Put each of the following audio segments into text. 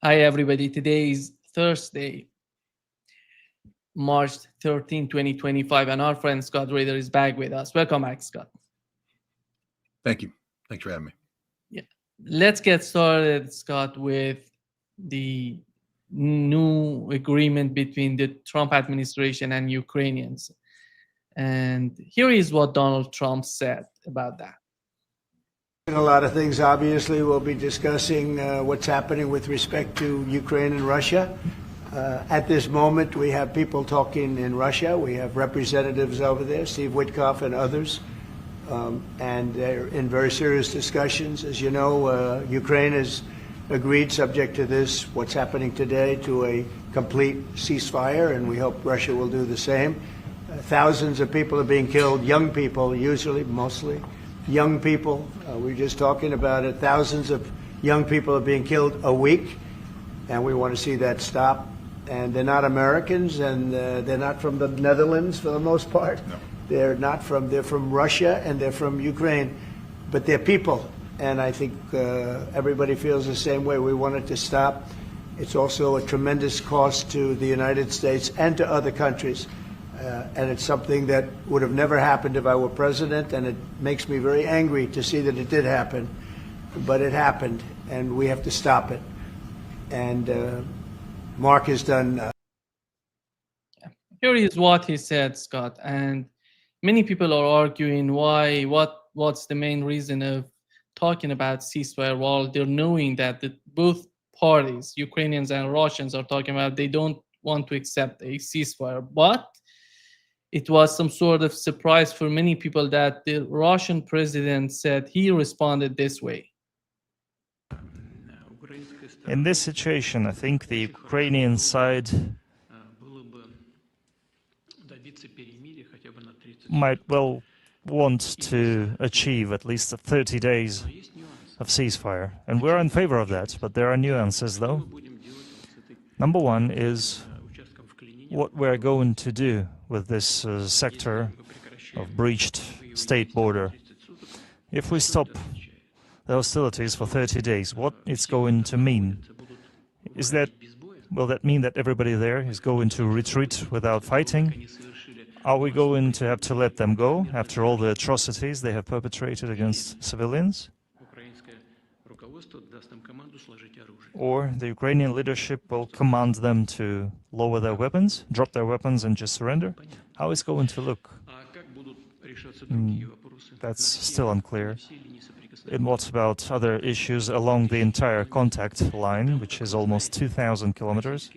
Hi, everybody. Today is Thursday, March 13, 2025, and our friend Scott Ritter is back with us. Welcome back, Scott. Thank you. Thanks for having me. Yeah. Let's get started, Scott, with the new agreement between the Trump administration and Ukrainians. And here is what Donald Trump said about that. A lot of things, obviously. We'll be discussing what's happening with respect to Ukraine and Russia. At this moment, we have people talking in Russia. We have representatives over there, Steve Witkoff and others, and they're in very serious discussions. As you know, Ukraine has agreed, subject to this, what's happening today, to a complete ceasefire, and we hope Russia will do the same. Thousands of people are being killed, young people, usually, mostly. Young people, we were just talking about it, thousands of young people are being killed a week, and we want to see that stop. And they're not Americans, and they're not from the Netherlands for the most part. No. They're from Russia, and they're from Ukraine, but they're people. And I think everybody feels the same way. We want it to stop. It's also a tremendous cost to the United States and to other countries. And it's something that would have never happened if I were president, and it makes me very angry to see that it did happen. But it happened, and we have to stop it. And Mark has done. Here is what he said, Scott. And many people are arguing what's the main reason of talking about ceasefire while they're knowing that both parties, Ukrainians and Russians, are talking about they don't want to accept a ceasefire. But it was some sort of surprise for many people that the Russian president said he responded this way. In this situation, I think the Ukrainian side might well want to achieve at least 30 days of ceasefire. And we're in favor of that, but there are nuances, though. Number one is what we're going to do with this sector of breached state border. If we stop the hostilities for 30 days, what it's going to mean? Will that mean that everybody there is going to retreat without fighting? Are we going to have to let them go after all the atrocities they have perpetrated against civilians? Or the Ukrainian leadership will command them to lower their weapons, drop their weapons and just surrender? How it's going to look? That's still unclear. And what about other issues along the entire contact line, which is almost 2,000 kilometers?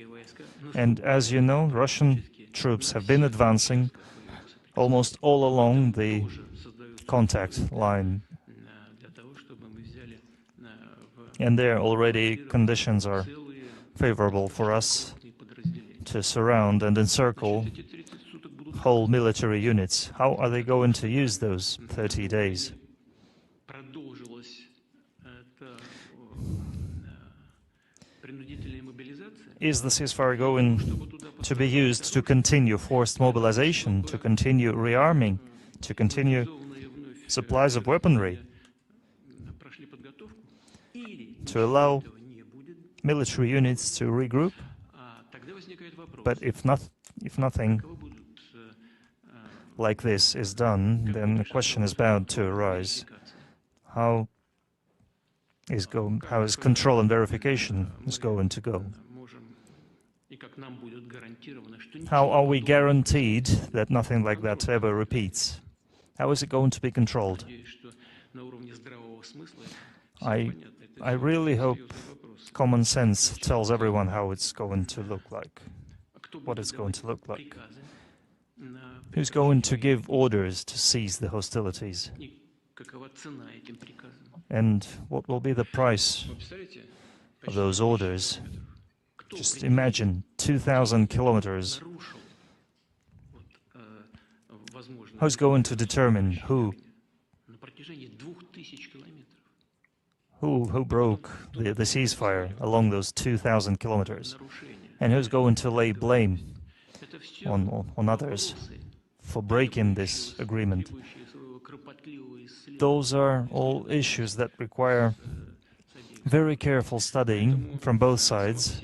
And as you know, Russian troops have been advancing almost all along the contact line. And there already conditions are favorable for us to surround and encircle whole military units. How are they going to use those 30 days? Is the ceasefire going to be used to continue forced mobilization, to continue rearming, to continue supplies of weaponry, to allow military units to regroup? But if nothing like this is done, then the question is bound to arise. How is control and verification going to go? How are we guaranteed that nothing like that ever repeats? How is it going to be controlled? I really hope common sense tells everyone how it's going to look like, what it's going to look like. Who's going to give orders to cease the hostilities? And what will be the price of those orders? Just imagine 2,000 kilometers. Who's going to determine who broke the ceasefire along those 2,000 kilometers? And who's going to lay blame on others for breaking this agreement? Those are all issues that require very careful studying from both sides.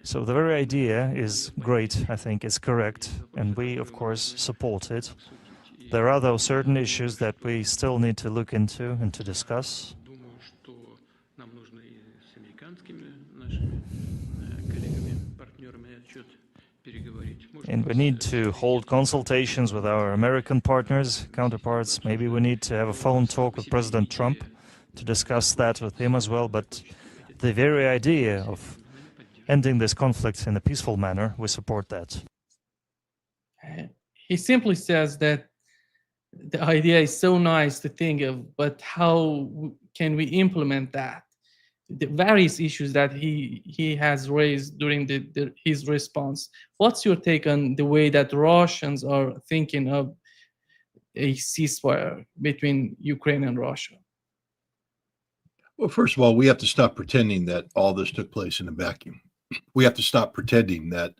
So the very idea is great, I think it's correct, and we, of course, support it. There are, though, certain issues that we still need to look into and to discuss. And we need to hold consultations with our American partners, counterparts. Maybe we need to have a phone talk with President Trump to discuss that with him as well. But the very idea of ending this conflict in a peaceful manner, we support that. He simply says that the idea is so nice to think of, but how can we implement that? The various issues that he has raised during his response. What's your take on the way that Russians are thinking of a ceasefire between Ukraine and Russia? Well, first of all, we have to stop pretending that all this took place in a vacuum. We have to stop pretending that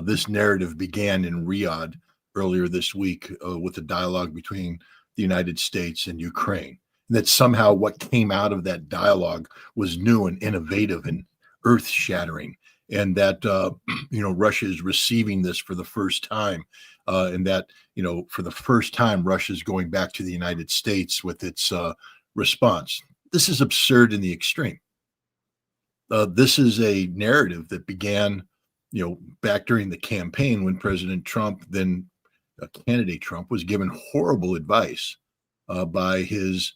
this narrative began in Riyadh earlier this week with a dialogue between the United States and Ukraine. That somehow what came out of that dialogue was new and innovative and earth-shattering, and that Russia is receiving this for the first time, and that for the first time Russia is going back to the United States with its response. This is absurd in the extreme. This is a narrative that began, back during the campaign when President Trump, then candidate Trump, was given horrible advice by his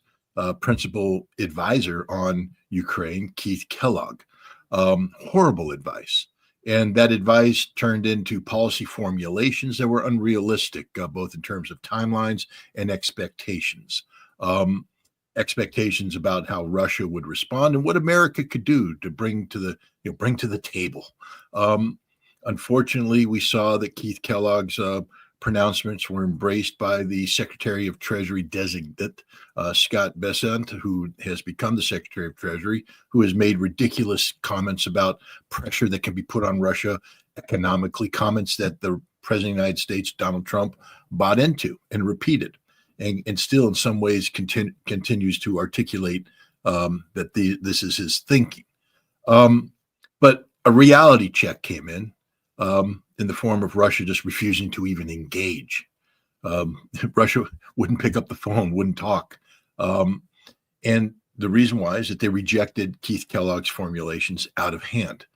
principal advisor on Ukraine, Keith Kellogg. Horrible advice. And that advice turned into policy formulations that were unrealistic, both in terms of timelines and expectations. Expectations about how Russia would respond and what America could do to bring to the table. Unfortunately, we saw that Keith Kellogg's pronouncements were embraced by the Secretary of Treasury designate, Scott Bessent, who has become the Secretary of Treasury, who has made ridiculous comments about pressure that can be put on Russia economically, comments that the President of the United States, Donald Trump, bought into and repeated, and still in some ways continues to articulate that this is his thinking. But a reality check came in the form of Russia just refusing to even engage. Russia wouldn't pick up the phone, wouldn't talk. And the reason why is that they rejected Keith Kellogg's formulations out of hand.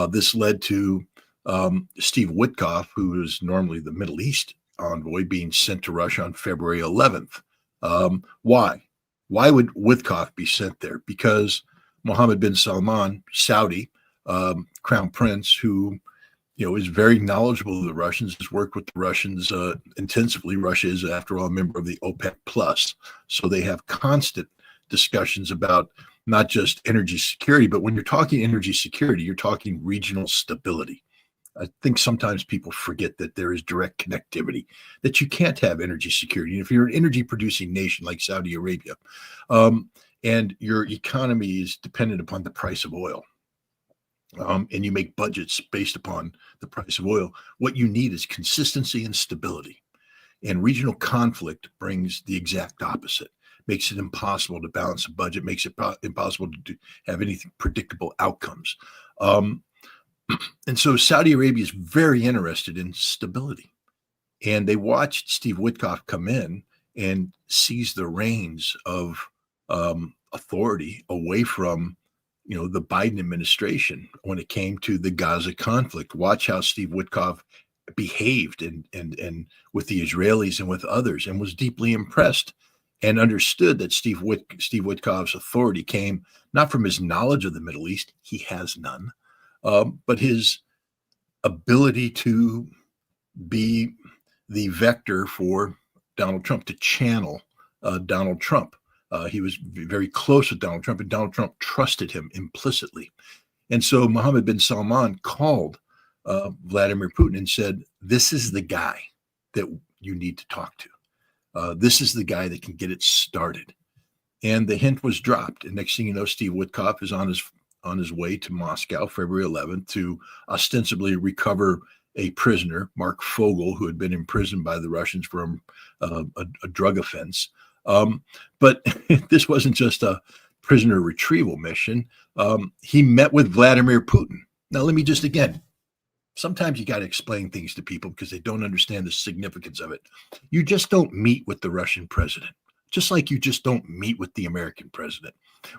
This led to Steve Witkoff, who is normally the Middle East envoy, being sent to Russia on February 11th. Why? Why would Witkoff be sent there? Because Mohammed bin Salman, Saudi crown prince, who is very knowledgeable of the Russians, has worked with the Russians intensively. Russia is, after all, a member of the OPEC Plus, so they have constant discussions about not just energy security, but when you're talking energy security, you're talking regional stability. I think sometimes people forget that there is direct connectivity, that you can't have energy security. And if you're an energy producing nation like Saudi Arabia, and your economy is dependent upon the price of oil, and you make budgets based upon the price of oil, what you need is consistency and stability. And regional conflict brings the exact opposite, makes it impossible to balance a budget, makes it impossible to have anything predictable outcomes. And so Saudi Arabia is very interested in stability. And they watched Steve Witkoff come in and seize the reins of authority away from the Biden administration when it came to the Gaza conflict. Watch how Steve Witkoff behaved and with the Israelis and with others, and was deeply impressed and understood that Steve Witkoff's authority came not from his knowledge of the Middle East, he has none, but his ability to be the vector for Donald Trump, to channel Donald Trump. He was very close with Donald Trump, and Donald Trump trusted him implicitly. And so Mohammed bin Salman called Vladimir Putin and said, this is the guy that you need to talk to. This is the guy that can get it started. And the hint was dropped. And next thing you know, Steve Witkoff is on his way to Moscow, February 11th, to ostensibly recover a prisoner, Mark Fogel, who had been imprisoned by the Russians for a drug offense. But this wasn't just a prisoner retrieval mission, he met with Vladimir Putin. Now, let me just again, sometimes you got to explain things to people because they don't understand the significance of it. You just don't meet with the Russian president, just like you just don't meet with the American president.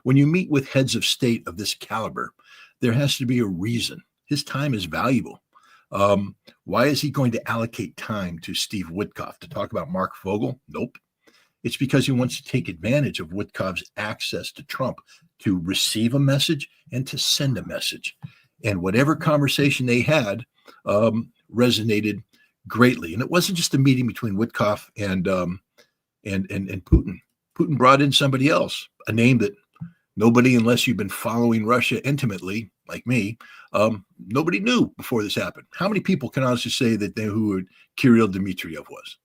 When you meet with heads of state of this caliber, there has to be a reason. His time is valuable. Why is he going to allocate time to Steve Witkoff to talk about Mark Fogel? Nope. It's because he wants to take advantage of Witkoff's access to Trump to receive a message and to send a message. And whatever conversation they had resonated greatly. And it wasn't just a meeting between Witkoff and Putin. Putin brought in somebody else, a name that nobody, unless you've been following Russia intimately, like me, nobody knew before this happened. How many people can honestly say that they who Kirill Dmitriev was?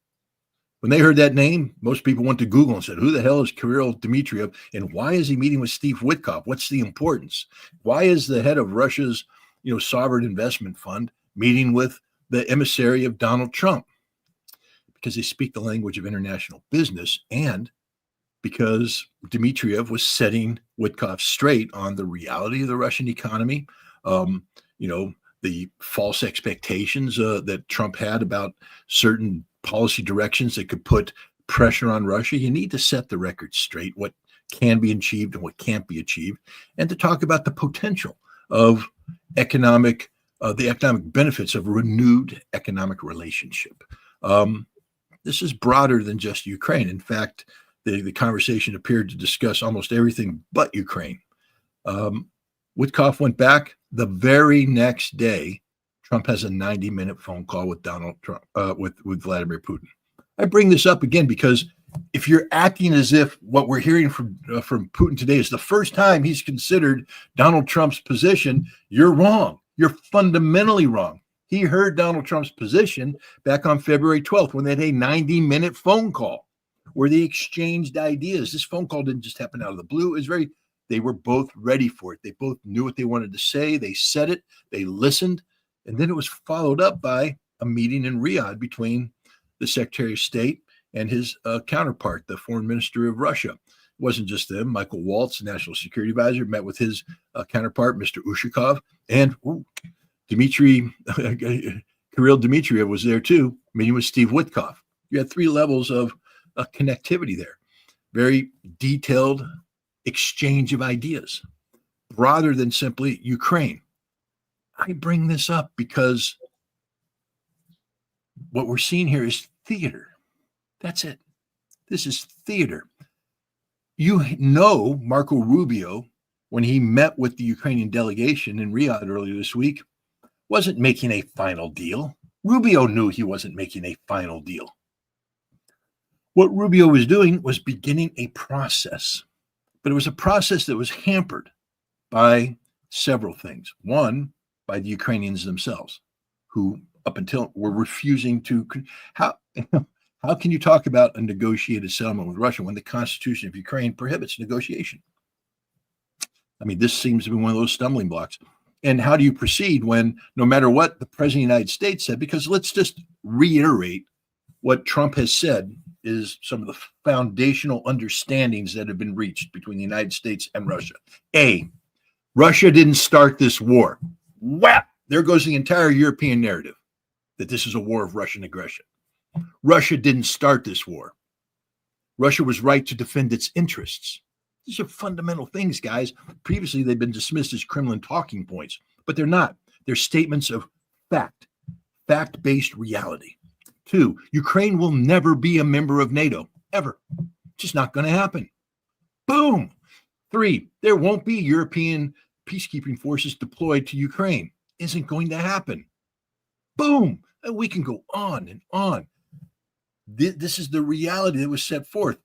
When they heard that name, most people went to Google and said, who the hell is Kirill Dmitriev? And why is he meeting with Steve Witkoff? What's the importance? Why is the head of Russia's sovereign investment fund meeting with the emissary of Donald Trump? Because they speak the language of international business, and because Dmitriev was setting Witkoff straight on the reality of the Russian economy, the false expectations that Trump had about certain policy directions that could put pressure on Russia. You need to set the record straight, what can be achieved and what can't be achieved, and to talk about the potential of the economic benefits of a renewed economic relationship. This is broader than just Ukraine. In fact, the conversation appeared to discuss almost everything but Ukraine. Witkoff went back. The very next day, Trump has a 90-minute phone call with Donald Trump, with Vladimir Putin. I bring this up again because if you're acting as if what we're hearing from Putin today is the first time he's considered Donald Trump's position, you're wrong. You're fundamentally wrong. He heard Donald Trump's position back on February 12th when they had a 90-minute phone call where they exchanged ideas. This phone call didn't just happen out of the blue. They were both ready for it. They both knew what they wanted to say. They said it. They listened. And then it was followed up by a meeting in Riyadh between the Secretary of State and his counterpart, the Foreign Minister of Russia. It wasn't just them. Michael Waltz, the National Security Advisor, met with his counterpart, Mr. Ushakov, and Kirill Dmitriev was there too, meeting with Steve Witkoff. You had three levels of connectivity there. Very detailed exchange of ideas, rather than simply Ukraine. I bring this up because what we're seeing here is theater. That's it. This is theater. Marco Rubio, when he met with the Ukrainian delegation in Riyadh earlier this week, wasn't making a final deal. Rubio knew he wasn't making a final deal. What Rubio was doing was beginning a process, but it was a process that was hampered by several things. One, by the Ukrainians themselves, who up until were refusing to. How can you talk about a negotiated settlement with Russia when the Constitution of Ukraine prohibits negotiation? I mean, this seems to be one of those stumbling blocks. And how do you proceed when, no matter what the President of the United States said, because let's just reiterate what Trump has said is some of the foundational understandings that have been reached between the United States and Russia. A, Russia didn't start this war. Wow, there goes the entire European narrative that this is a war of Russian aggression. Russia didn't start this war. Russia was right to defend its interests. These are fundamental things, guys. Previously, they've been dismissed as Kremlin talking points, but they're not. They're statements of fact-based reality. 2, Ukraine will never be a member of NATO, ever. Just not going to happen. Boom. 3, there won't be European peacekeeping forces deployed to Ukraine. Isn't going to happen. Boom. And we can go on and on. This is the reality that was set forth.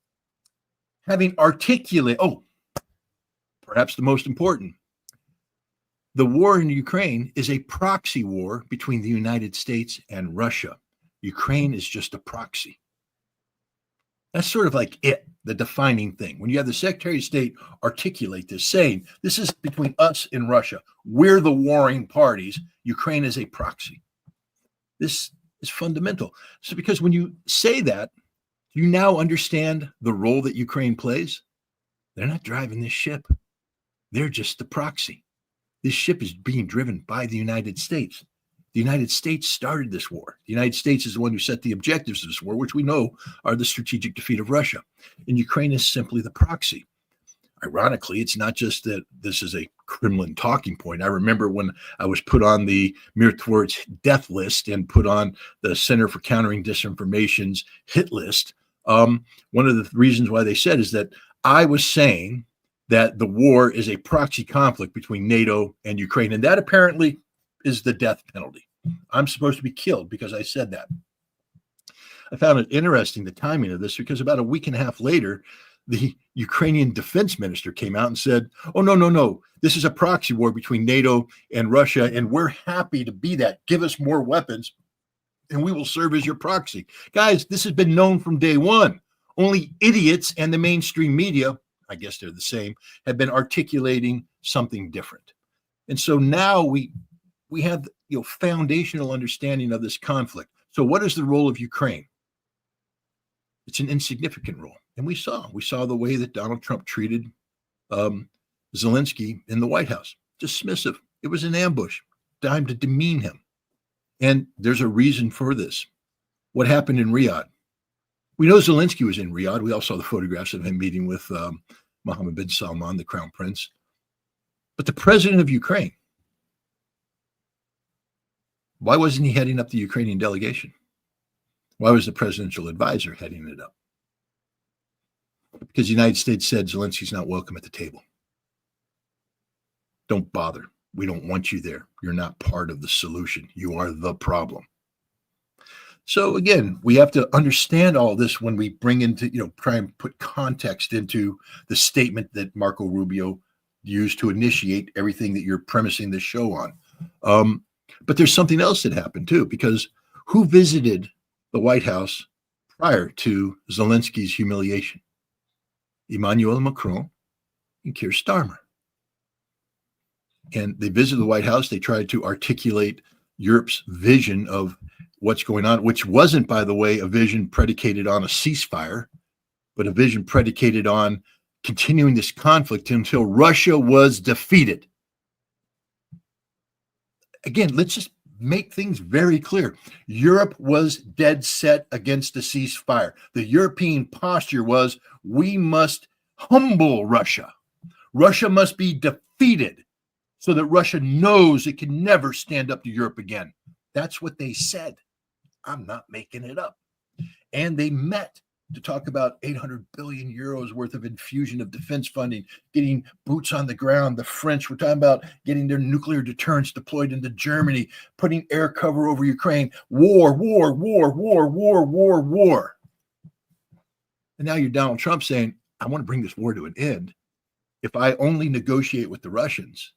Having articulated, perhaps the most important, the war in Ukraine is a proxy war between the United States and Russia. Ukraine is just a proxy. That's sort of like the defining thing. When you have the Secretary of State articulate this, saying, this is between us and Russia. We're the warring parties. Ukraine is a proxy. This is fundamental. So because when you say that, you now understand the role that Ukraine plays. They're not driving this ship. They're just the proxy. This ship is being driven by the United States. The United States started this war. The United States is the one who set the objectives of this war, which we know are the strategic defeat of Russia. And Ukraine is simply the proxy. Ironically, it's not just that this is a Kremlin talking point. I remember when I was put on the Mirtwor's death list and put on the Center for Countering Disinformation's hit list. One of the reasons why they said is that I was saying that the war is a proxy conflict between NATO and Ukraine, and that apparently is the death penalty. I'm supposed to be killed because I said that. I found it interesting, the timing of this, because about a week and a half later, the Ukrainian defense minister came out and said, oh, no, this is a proxy war between NATO and Russia, and we're happy to be that. Give us more weapons, and we will serve as your proxy. Guys, this has been known from day one. Only idiots and the mainstream media, I guess they're the same, have been articulating something different. And so now we have foundational understanding of this conflict. So what is the role of Ukraine? It's an insignificant role. And we saw the way that Donald Trump treated Zelensky in the White House. Dismissive. It was an ambush, time to demean him. And there's a reason for this. What happened in Riyadh? We know Zelensky was in Riyadh. We all saw the photographs of him meeting with Mohammed bin Salman, the crown prince. But the president of Ukraine, why wasn't he heading up the Ukrainian delegation? Why was the presidential advisor heading it up? Because the United States said Zelensky's not welcome at the table. Don't bother. We don't want you there. You're not part of the solution. You are the problem. So again, we have to understand all this when we bring into, try and put context into the statement that Marco Rubio used to initiate everything that you're premising this show on. But there's something else that happened too, because who visited the White House prior to Zelensky's humiliation? Emmanuel Macron and Keir Starmer. And they visited the White House. They tried to articulate Europe's vision of what's going on, which wasn't, by the way, a vision predicated on a ceasefire, but a vision predicated on continuing this conflict until Russia was defeated. Again, let's just make things very clear. Europe was dead set against a ceasefire. The European posture was, we must humble Russia. Russia must be defeated so that Russia knows it can never stand up to Europe again. That's what they said. I'm not making it up. And they met to talk about 800 billion euros worth of infusion of defense funding, getting boots on the ground. The French were talking about getting their nuclear deterrents deployed into Germany, putting air cover over Ukraine. War. And now you're Donald Trump saying, I want to bring this war to an end. If I only negotiate with the Russians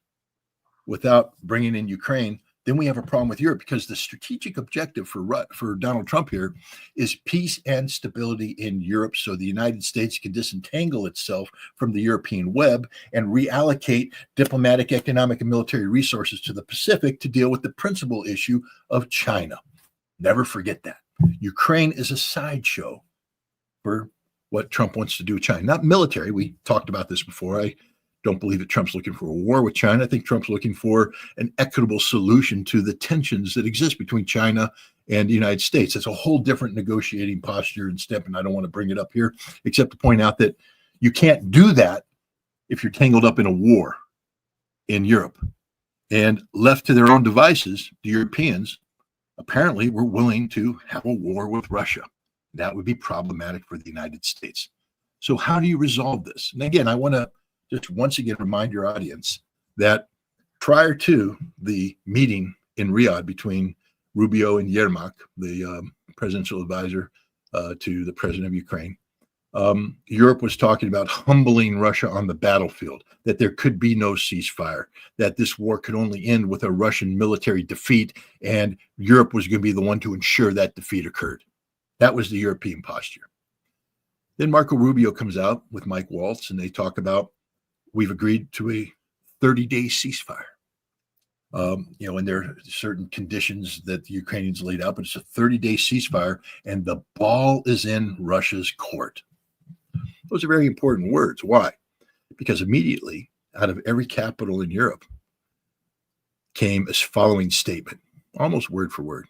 without bringing in Ukraine, then we have a problem with Europe, because the strategic objective for Donald Trump here is peace and stability in Europe, so the United States can disentangle itself from the European web and reallocate diplomatic, economic, and military resources to the Pacific to deal with the principal issue of China. Never forget that. Ukraine is a sideshow for what Trump wants to do with China. Not military. We talked about this before. I don't believe that Trump's looking for a war with China. I think Trump's looking for an equitable solution to the tensions that exist between China and the United States. It's a whole different negotiating posture and step, and I don't want to bring it up here, except to point out that you can't do that if you're tangled up in a war in Europe. And left to their own devices, the Europeans apparently were willing to have a war with Russia. That would be problematic for the United States. So how do you resolve this? And again, I want to just once again remind your audience that prior to the meeting in Riyadh between Rubio and Yermak, the presidential advisor to the president of Ukraine, Europe was talking about humbling Russia on the battlefield, that there could be no ceasefire, that this war could only end with a Russian military defeat, and Europe was going to be the one to ensure that defeat occurred. That was the European posture. Then Marco Rubio comes out with Mike Waltz, and they talk about, we've agreed to a 30-day ceasefire. And there are certain conditions that the Ukrainians laid out, but it's a 30-day ceasefire, and the ball is in Russia's court. Those are very important words. Why? because immediately out of every capital in Europe came a following statement, almost word for word.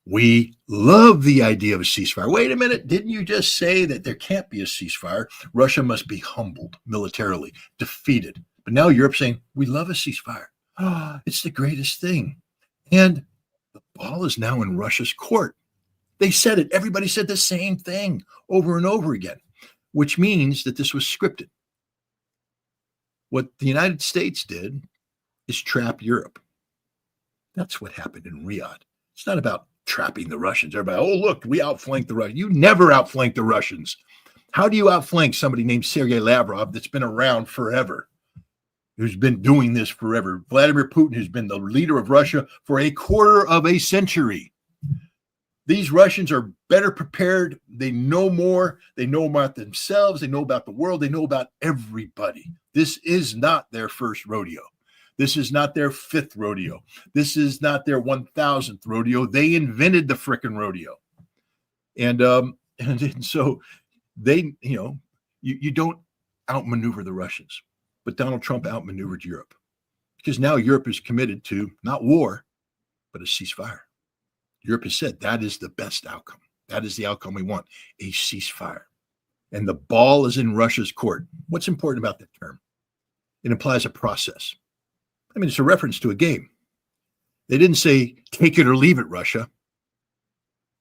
We love the idea of a ceasefire. Wait a minute. Didn't you just say that there can't be a ceasefire? Russia must be humbled militarily, defeated. But now Europe's saying, we love a ceasefire. It's the greatest thing. And the ball is now in Russia's court. They said it. Everybody said the same thing over and over again, which means that this was scripted. What the United States did is trap Europe. That's what happened in Riyadh. It's not about trapping the Russians. Everybody, oh, look, we outflanked the Russians. You never outflanked the Russians. How do you outflank somebody named Sergei Lavrov that's been around forever, who's been doing this forever? Vladimir Putin, who's been the leader of Russia for a quarter of a century. These Russians are better prepared. They know more. They know about themselves. They know about the world. They know about everybody. This is not their first rodeo. This is not their fifth rodeo. This is not their 1,000th rodeo. They invented the frickin' rodeo. And so they, you don't outmaneuver the Russians. But Donald Trump outmaneuvered Europe because now Europe is committed to not war, but a ceasefire. Europe has said that is the best outcome. That is the outcome we want, a ceasefire. And the ball is in Russia's court. What's important about that term? It implies a process. I mean, it's a reference to a game. They didn't say, take it or leave it, Russia.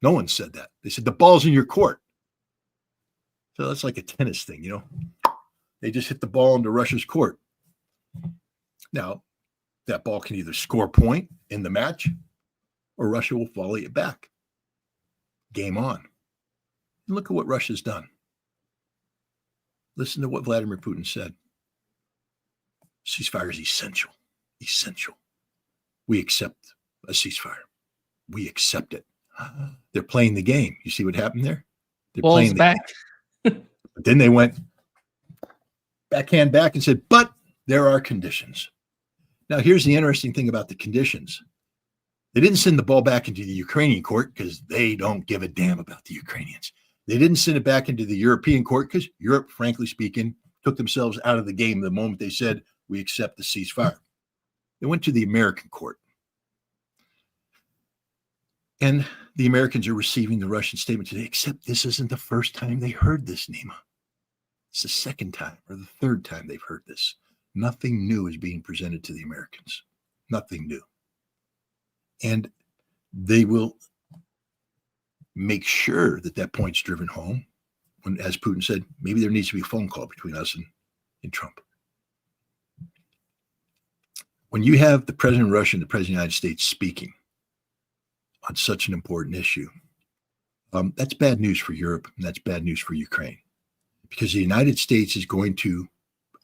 No one said that. They said, the ball's in your court. So that's like a tennis thing, They just hit the ball into Russia's court. Now, that ball can either score a point in the match or Russia will volley it back. Game on. And look at what Russia's done. Listen to what Vladimir Putin said. Ceasefire is essential. Essential. We accept a ceasefire. We accept it. They're playing the game. You see what happened there? They're Balls playing back. But then they went backhand back and said, but there are conditions. Now, here's the interesting thing about the conditions. They didn't send the ball back into the Ukrainian court because they don't give a damn about the Ukrainians. They didn't send it back into the European court because Europe, frankly speaking, took themselves out of the game the moment they said, we accept the ceasefire. They went to the American court. And the Americans are receiving the Russian statement today, except this isn't the first time they heard this, Nima. It's the second time or the third time they've heard this. Nothing new is being presented to the Americans. Nothing new. And they will make sure that that point's driven home when, as Putin said, maybe there needs to be a phone call between us and Trump. When you have the president of Russia and the president of the United States speaking on such an important issue, that's bad news for Europe and that's bad news for Ukraine, because the United States is going to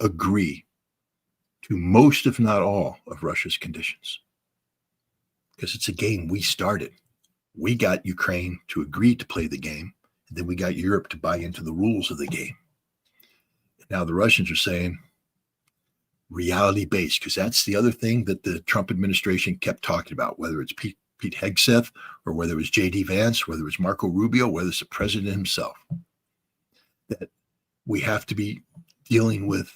agree to most, if not all, of Russia's conditions. Because it's a game we started. We got Ukraine to agree to play the game, and then we got Europe to buy into the rules of the game. Now the Russians are saying reality-based, because that's the other thing that the Trump administration kept talking about, whether it's Pete Hegseth or whether it was J.D. Vance, whether it was Marco Rubio, whether it's the president himself, that we have to be dealing with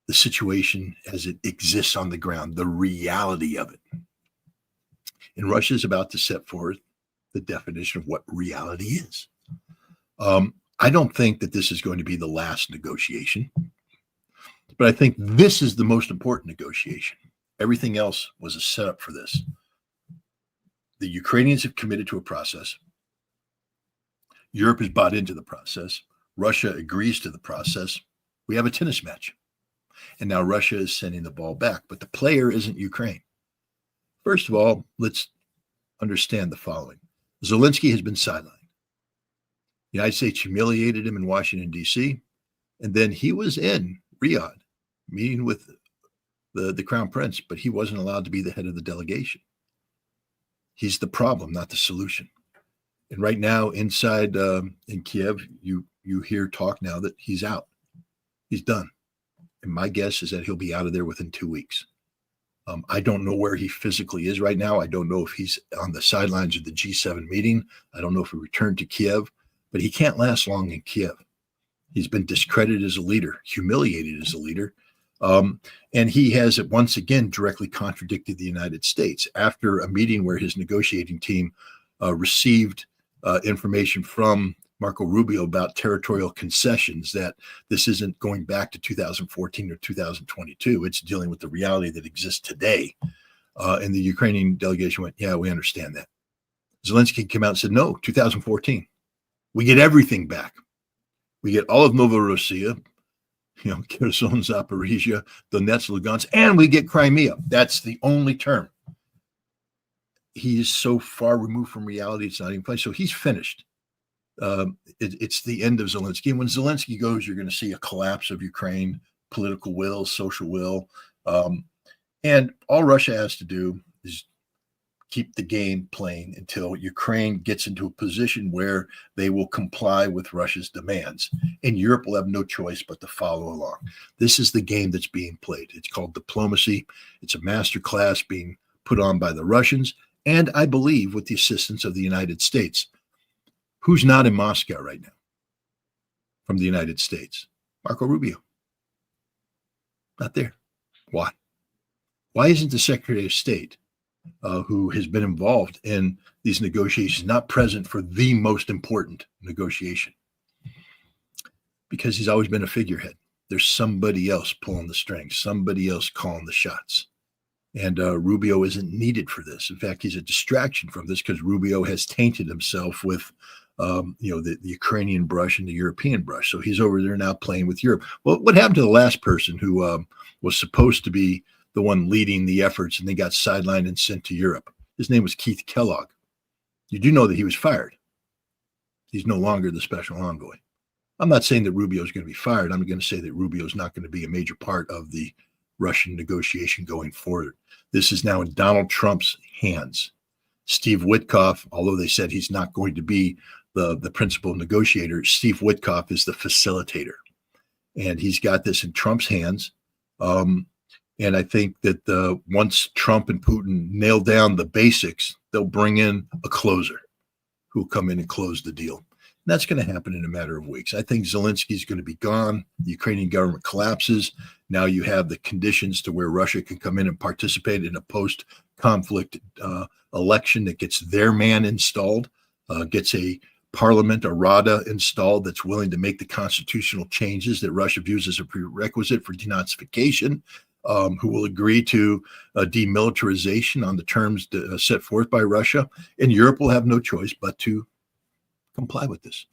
the situation as it exists on the ground, the reality of it. And Russia is about to set forth the definition of what reality is. I don't think that this is going to be the last negotiation, but I think this is the most important negotiation. Everything else was a setup for this. The Ukrainians have committed to a process. Europe has bought into the process. Russia agrees to the process. We have a tennis match. And now Russia is sending the ball back, but the player isn't Ukraine. First of all, let's understand the following. Zelensky has been sidelined. The United States humiliated him in Washington, D.C., and then he was in Riyadh meeting with the Crown Prince, but he wasn't allowed to be the head of the delegation. He's the problem, not the solution. And right now, inside in Kiev, you hear talk now that he's out. He's done. And my guess is that he'll be out of there within 2 weeks. I don't know where he physically is right now. I don't know if he's on the sidelines of the G7 meeting. I don't know if he returned to Kiev, but he can't last long in Kiev. He's been discredited as a leader, humiliated as a leader. And he has once again directly contradicted the United States after a meeting where his negotiating team received information from Marco Rubio about territorial concessions, that this isn't going back to 2014 or 2022. It's dealing with the reality that exists today. And the Ukrainian delegation went, yeah, we understand that. Zelensky came out and said, no, 2014. We get everything back. We get all of Novorossiya, Kherson, Zaporizhia, Donetsk, Lugansk, and we get Crimea. That's the only term. He is so far removed from reality, it's not even funny. So he's finished. It's the end of Zelensky. And when Zelensky goes, you're going to see a collapse of Ukraine, political will, social will. And all Russia has to do is keep the game playing until Ukraine gets into a position where they will comply with Russia's demands. And Europe will have no choice but to follow along. This is the game that's being played. It's called diplomacy. It's a master class being put on by the Russians, and I believe with the assistance of the United States. Who's not in Moscow right now from the United States? Marco Rubio. Not there. Why? Why isn't the Secretary of State, who has been involved in these negotiations, not present for the most important negotiation? Because he's always been a figurehead. There's somebody else pulling the strings, somebody else calling the shots. And Rubio isn't needed for this. In fact, he's a distraction from this because Rubio has tainted himself with the Ukrainian brush and the European brush. So he's over there now playing with Europe. Well, what happened to the last person who was supposed to be the one leading the efforts and they got sidelined and sent to Europe? His name was Keith Kellogg. You do know that he was fired. He's no longer the special envoy. I'm not saying that Rubio is going to be fired. I'm going to say that Rubio is not going to be a major part of the Russian negotiation going forward. This is now in Donald Trump's hands. Steve Witkoff, although they said he's not going to be the principal negotiator, Steve Witkoff is the facilitator. And he's got this in Trump's hands. And I think that once Trump and Putin nail down the basics, they'll bring in a closer who'll come in and close the deal. And that's going to happen in a matter of weeks. I think Zelensky's going to be gone. The Ukrainian government collapses. Now you have the conditions to where Russia can come in and participate in a post-conflict election that gets their man installed, gets a parliament, a Rada installed that's willing to make the constitutional changes that Russia views as a prerequisite for denazification, who will agree to demilitarization on the terms set forth by Russia. And Europe will have no choice but to comply with this.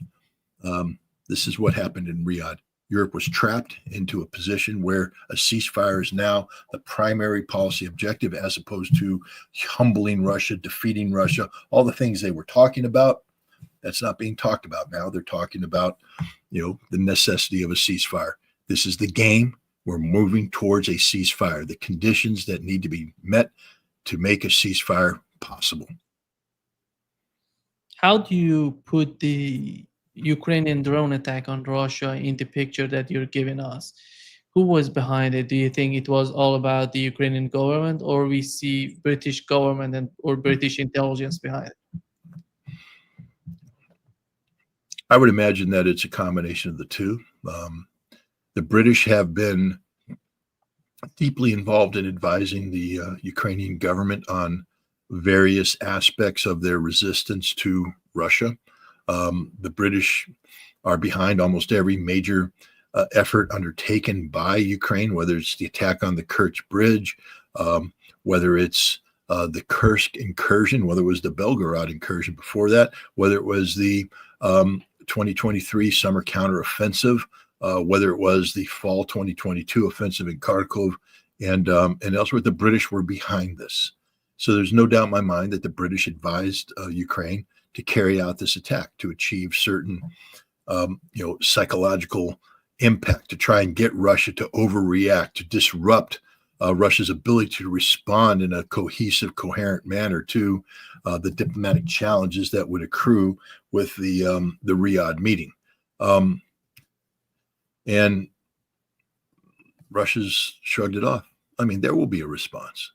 This is what happened in Riyadh. Europe was trapped into a position where a ceasefire is now the primary policy objective, as opposed to humbling Russia, defeating Russia, all the things they were talking about. That's not being talked about now. They're talking about, the necessity of a ceasefire. This is the game. We're moving towards a ceasefire, the conditions that need to be met to make a ceasefire possible. How do you put the Ukrainian drone attack on Russia in the picture that you're giving us? Who was behind it? Do you think it was all about the Ukrainian government, or we see British government or British intelligence behind it? I would imagine that it's a combination of the two. The British have been deeply involved in advising the Ukrainian government on various aspects of their resistance to Russia. The British are behind almost every major effort undertaken by Ukraine, whether it's the attack on the Kerch Bridge, whether it's the Kursk incursion, whether it was the Belgorod incursion before that, whether it was the 2023 summer counteroffensive, whether it was the fall 2022 offensive in Kharkov and elsewhere. The British were behind this. So there's no doubt in my mind that the British advised Ukraine to carry out this attack to achieve certain, psychological impact, to try and get Russia to overreact, to disrupt Russia's ability to respond in a cohesive, coherent manner to the diplomatic challenges that would accrue with the Riyadh meeting. And Russia's shrugged it off. I mean, there will be a response,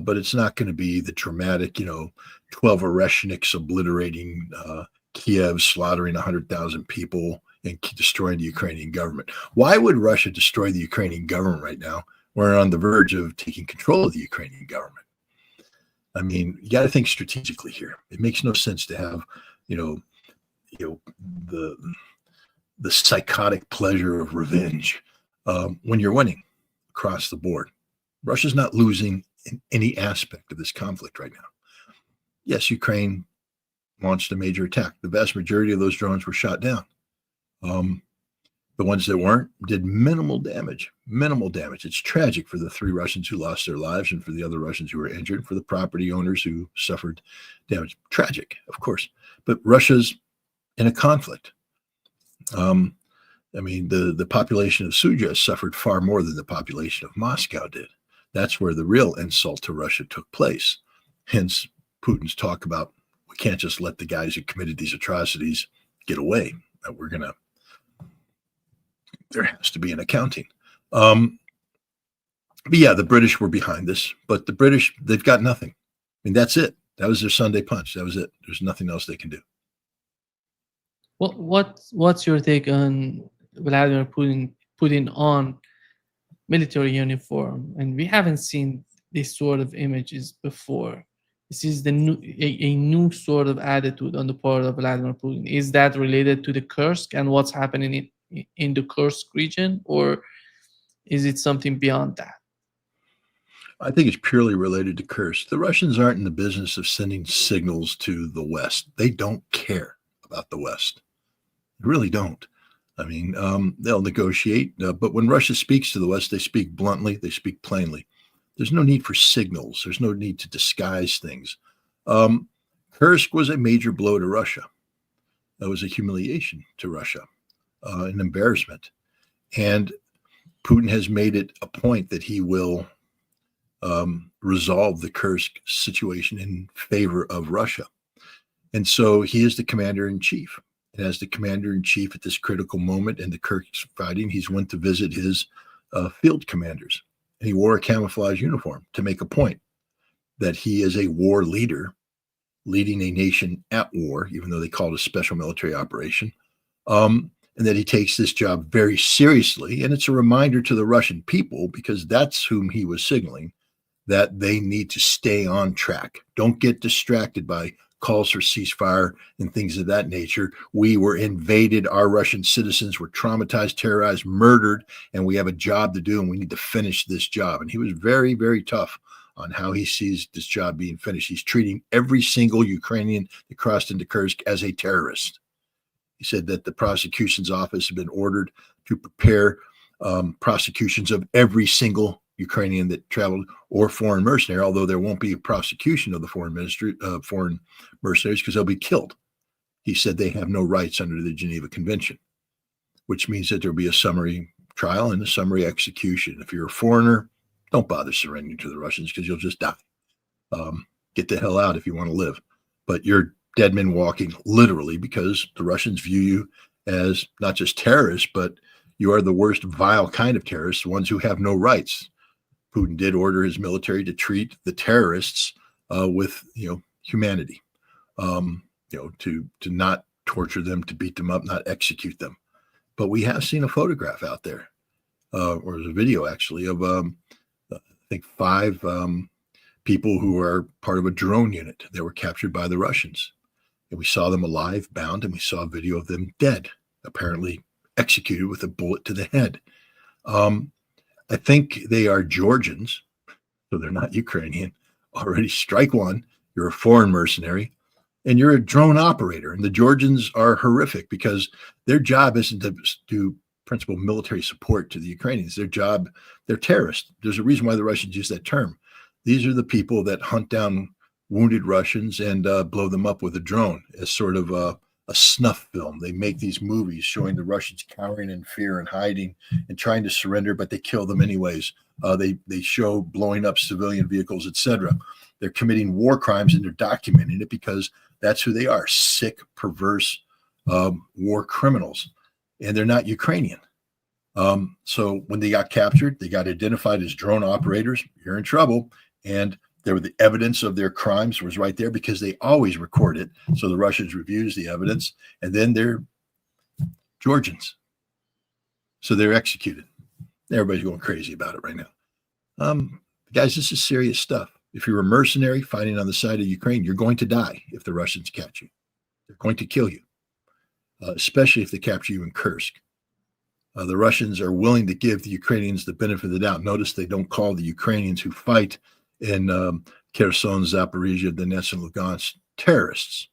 but it's not going to be the dramatic, 12 Oreshniks obliterating Kiev, slaughtering 100,000 people, and keep destroying the Ukrainian government. Why would Russia destroy the Ukrainian government right now? We're on the verge of taking control of the Ukrainian government. I mean, you got to think strategically here. It makes no sense to have, the psychotic pleasure of revenge when you're winning across the board. Russia's not losing in any aspect of this conflict right now. Yes, Ukraine launched a major attack. The vast majority of those drones were shot down. The ones that weren't did minimal damage. Minimal damage. It's tragic for the 3 Russians who lost their lives and for the other Russians who were injured, for the property owners who suffered damage. Tragic, of course. But Russia's in a conflict. I mean, the population of Suja suffered far more than the population of Moscow did. That's where the real insult to Russia took place. Hence, Putin's talk about we can't just let the guys who committed these atrocities get away. There has to be an accounting. But yeah, the British were behind this, but the British, they've got nothing. I mean, that's it. That was their Sunday punch. That was it. There's nothing else they can do. What's your take on Vladimir Putin putting on military uniform? And we haven't seen this sort of images before. This is a new sort of attitude on the part of Vladimir Putin. Is that related to the Kursk and what's happening in the Kursk region, or is it something beyond that? I think it's purely related to Kursk. The Russians aren't in the business of sending signals to the West. They don't care about the West. They really don't. I mean, they'll negotiate, but when Russia speaks to the West, they speak bluntly, they speak plainly. There's no need for signals. There's no need to disguise things. Kursk was a major blow to Russia. That was a humiliation to Russia, an embarrassment. And Putin has made it a point that he will resolve the Kursk situation in favor of Russia. And so he is the commander-in-chief. And as the commander-in-chief at this critical moment in the Kursk fighting, he's went to visit his field commanders. And he wore a camouflage uniform to make a point that he is a war leader, leading a nation at war, even though they call it a special military operation, and that he takes this job very seriously. And it's a reminder to the Russian people, because that's whom he was signaling, that they need to stay on track. Don't get distracted by calls for ceasefire and things of that nature. We were invaded. Our Russian citizens were traumatized, terrorized, murdered, and we have a job to do, and we need to finish this job. And he was very, very tough on how he sees this job being finished. He's treating every single Ukrainian that crossed into Kursk as a terrorist. He said that the prosecution's office had been ordered to prepare prosecutions of every single Ukrainian that traveled, or foreign mercenary, although there won't be a prosecution of the foreign mercenaries because they'll be killed. He said they have no rights under the Geneva Convention, which means that there'll be a summary trial and a summary execution. If you're a foreigner, don't bother surrendering to the Russians because you'll just die. Get the hell out if you want to live. But you're dead men walking, literally, because the Russians view you as not just terrorists, but you are the worst vile kind of terrorists, the ones who have no rights. Putin did order his military to treat the terrorists with, humanity, to not torture them, to beat them up, not execute them. But we have seen a photograph out there, or a video actually, of I think 5 people who are part of a drone unit that were captured by the Russians. And we saw them alive, bound, and we saw a video of them dead, apparently executed with a bullet to the head. I think they are Georgians, so they're not Ukrainian. Already strike one. You're a foreign mercenary, and you're a drone operator. And the Georgians are horrific because their job isn't to do principal military support to the Ukrainians. Their job, they're terrorists. There's a reason why the Russians use that term. These are the people that hunt down wounded Russians and blow them up with a drone as sort of a snuff film. They make these movies showing the Russians cowering in fear and hiding and trying to surrender, but they kill them anyways. They show blowing up civilian vehicles, etc. They're committing war crimes, and they're documenting it because that's who they are: sick, perverse war criminals, and they're not Ukrainian. So when they got captured, they got identified as drone operators. You're in trouble, and there were the evidence of their crimes was right there because they always record it. So the Russians reviews the evidence, and then they're Georgians. So they're executed. Everybody's going crazy about it right now. Guys, this is serious stuff. If you're a mercenary fighting on the side of Ukraine, you're going to die if the Russians catch you. They're going to kill you, especially if they capture you in Kursk. The Russians are willing to give the Ukrainians the benefit of the doubt. Notice they don't call the Ukrainians who fight in Kherson, Zaporizhia, Donetsk, and Lugansk terrorists,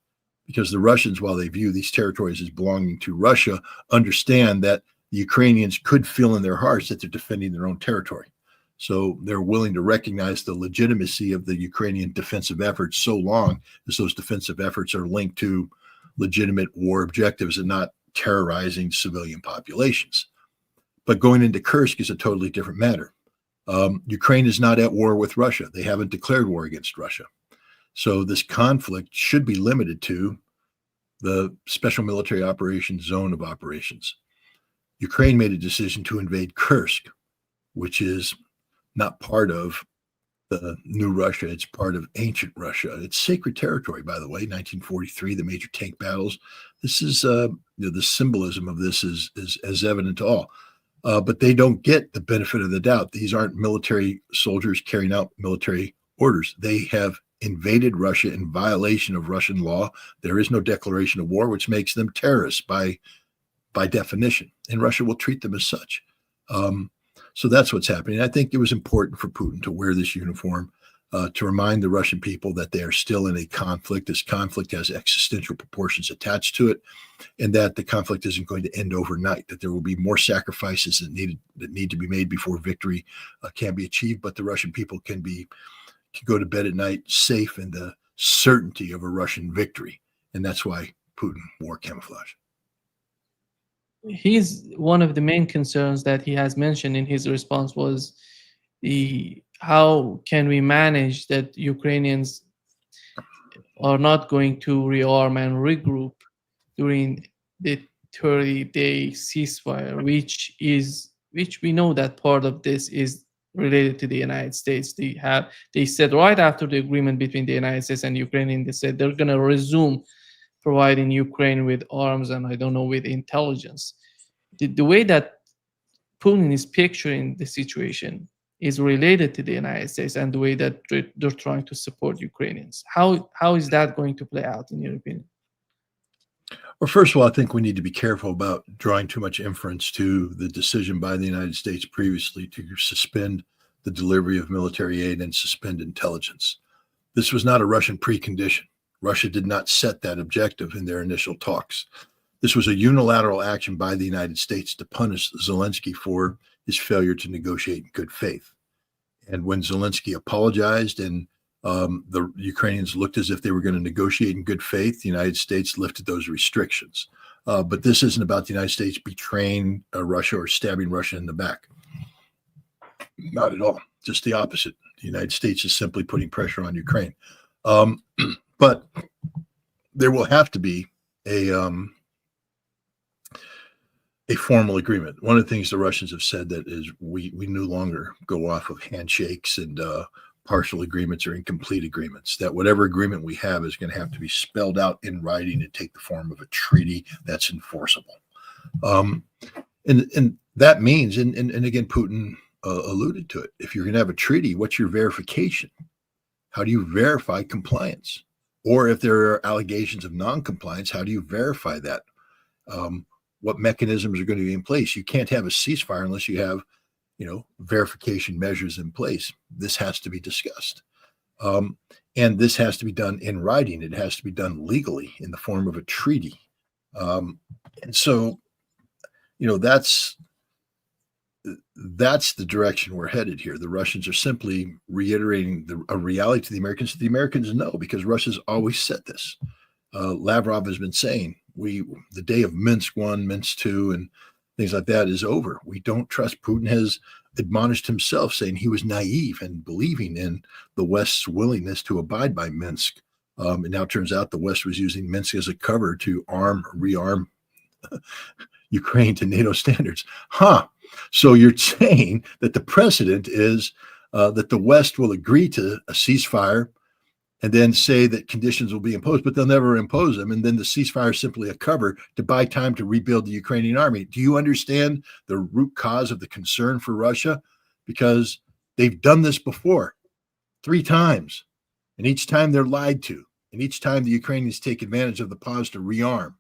because the Russians, while they view these territories as belonging to Russia, understand that the Ukrainians could feel in their hearts that they're defending their own territory. So they're willing to recognize the legitimacy of the Ukrainian defensive efforts so long as those defensive efforts are linked to legitimate war objectives and not terrorizing civilian populations. But going into Kursk is a totally different matter. Ukraine is not at war with Russia. They haven't declared war against Russia. So this conflict should be limited to the special military operations zone of operations. Ukraine made a decision to invade Kursk, which is not part of the new Russia. It's part of ancient Russia. It's sacred territory, by the way. 1943, the major tank battles. This is the symbolism of this is as evident to all. But they don't get the benefit of the doubt. These aren't military soldiers carrying out military orders. They have invaded Russia in violation of Russian law. There is no declaration of war, which makes them terrorists by definition, and Russia will treat them as such. So that's what's happening. I think it was important for Putin to wear this uniform to remind the Russian people that they are still in a conflict. This conflict has existential proportions attached to it, and that the conflict isn't going to end overnight, that there will be more sacrifices that need to be made before victory can be achieved, but the Russian people can go to bed at night safe in the certainty of a Russian victory. And that's why Putin wore camouflage. One of the main concerns that he has mentioned in his response was how can we manage that Ukrainians are not going to rearm and regroup during the 30-day ceasefire, which we know that part of this is related to the United States. They said right after the agreement between the United States and Ukraine, they said they're going to resume providing Ukraine with arms and I don't know, with intelligence. The way that Putin is picturing the situation is related to the United States and the way that they're trying to support Ukrainians. How is that going to play out in your opinion? Well, first of all, I think we need to be careful about drawing too much inference to the decision by the United States previously to suspend the delivery of military aid and suspend intelligence. This was not a Russian precondition. Russia did not set that objective in their initial talks. This was a unilateral action by the United States to punish Zelensky for his failure to negotiate in good faith. And when Zelensky apologized and the Ukrainians looked as if they were going to negotiate in good faith, the United States lifted those restrictions. But this isn't about the United States betraying Russia or stabbing Russia in the back. Not at all. Just the opposite. The United States is simply putting pressure on Ukraine. But there will have to be a formal agreement. One of the things the Russians have said that is we no longer go off of handshakes and partial agreements or incomplete agreements, that whatever agreement we have is going to have to be spelled out in writing and take the form of a treaty that's enforceable. And that means, and again, Putin alluded to it, if you're going to have a treaty, what's your verification? How do you verify compliance? Or if there are allegations of non-compliance, how do you verify that? What mechanisms are going to be in place? You can't have a ceasefire unless you have, verification measures in place. This has to be discussed. And this has to be done in writing. It has to be done legally in the form of a treaty. And so, that's the direction we're headed here. The Russians are simply reiterating a reality to the Americans. The Americans know, because Russia's always said this. Lavrov has been saying, the day of Minsk 1, Minsk 2, and things like that is over. We don't trust. Putin has admonished himself, saying he was naive and believing in the West's willingness to abide by Minsk. It now turns out the West was using Minsk as a cover to rearm Ukraine to NATO standards. So you're saying that the precedent is that the West will agree to a ceasefire and then say that conditions will be imposed, but they'll never impose them. And then the ceasefire is simply a cover to buy time to rebuild the Ukrainian army. Do you understand the root cause of the concern for Russia? Because they've done this before 3 times, and each time they're lied to. And each time the Ukrainians take advantage of the pause to rearm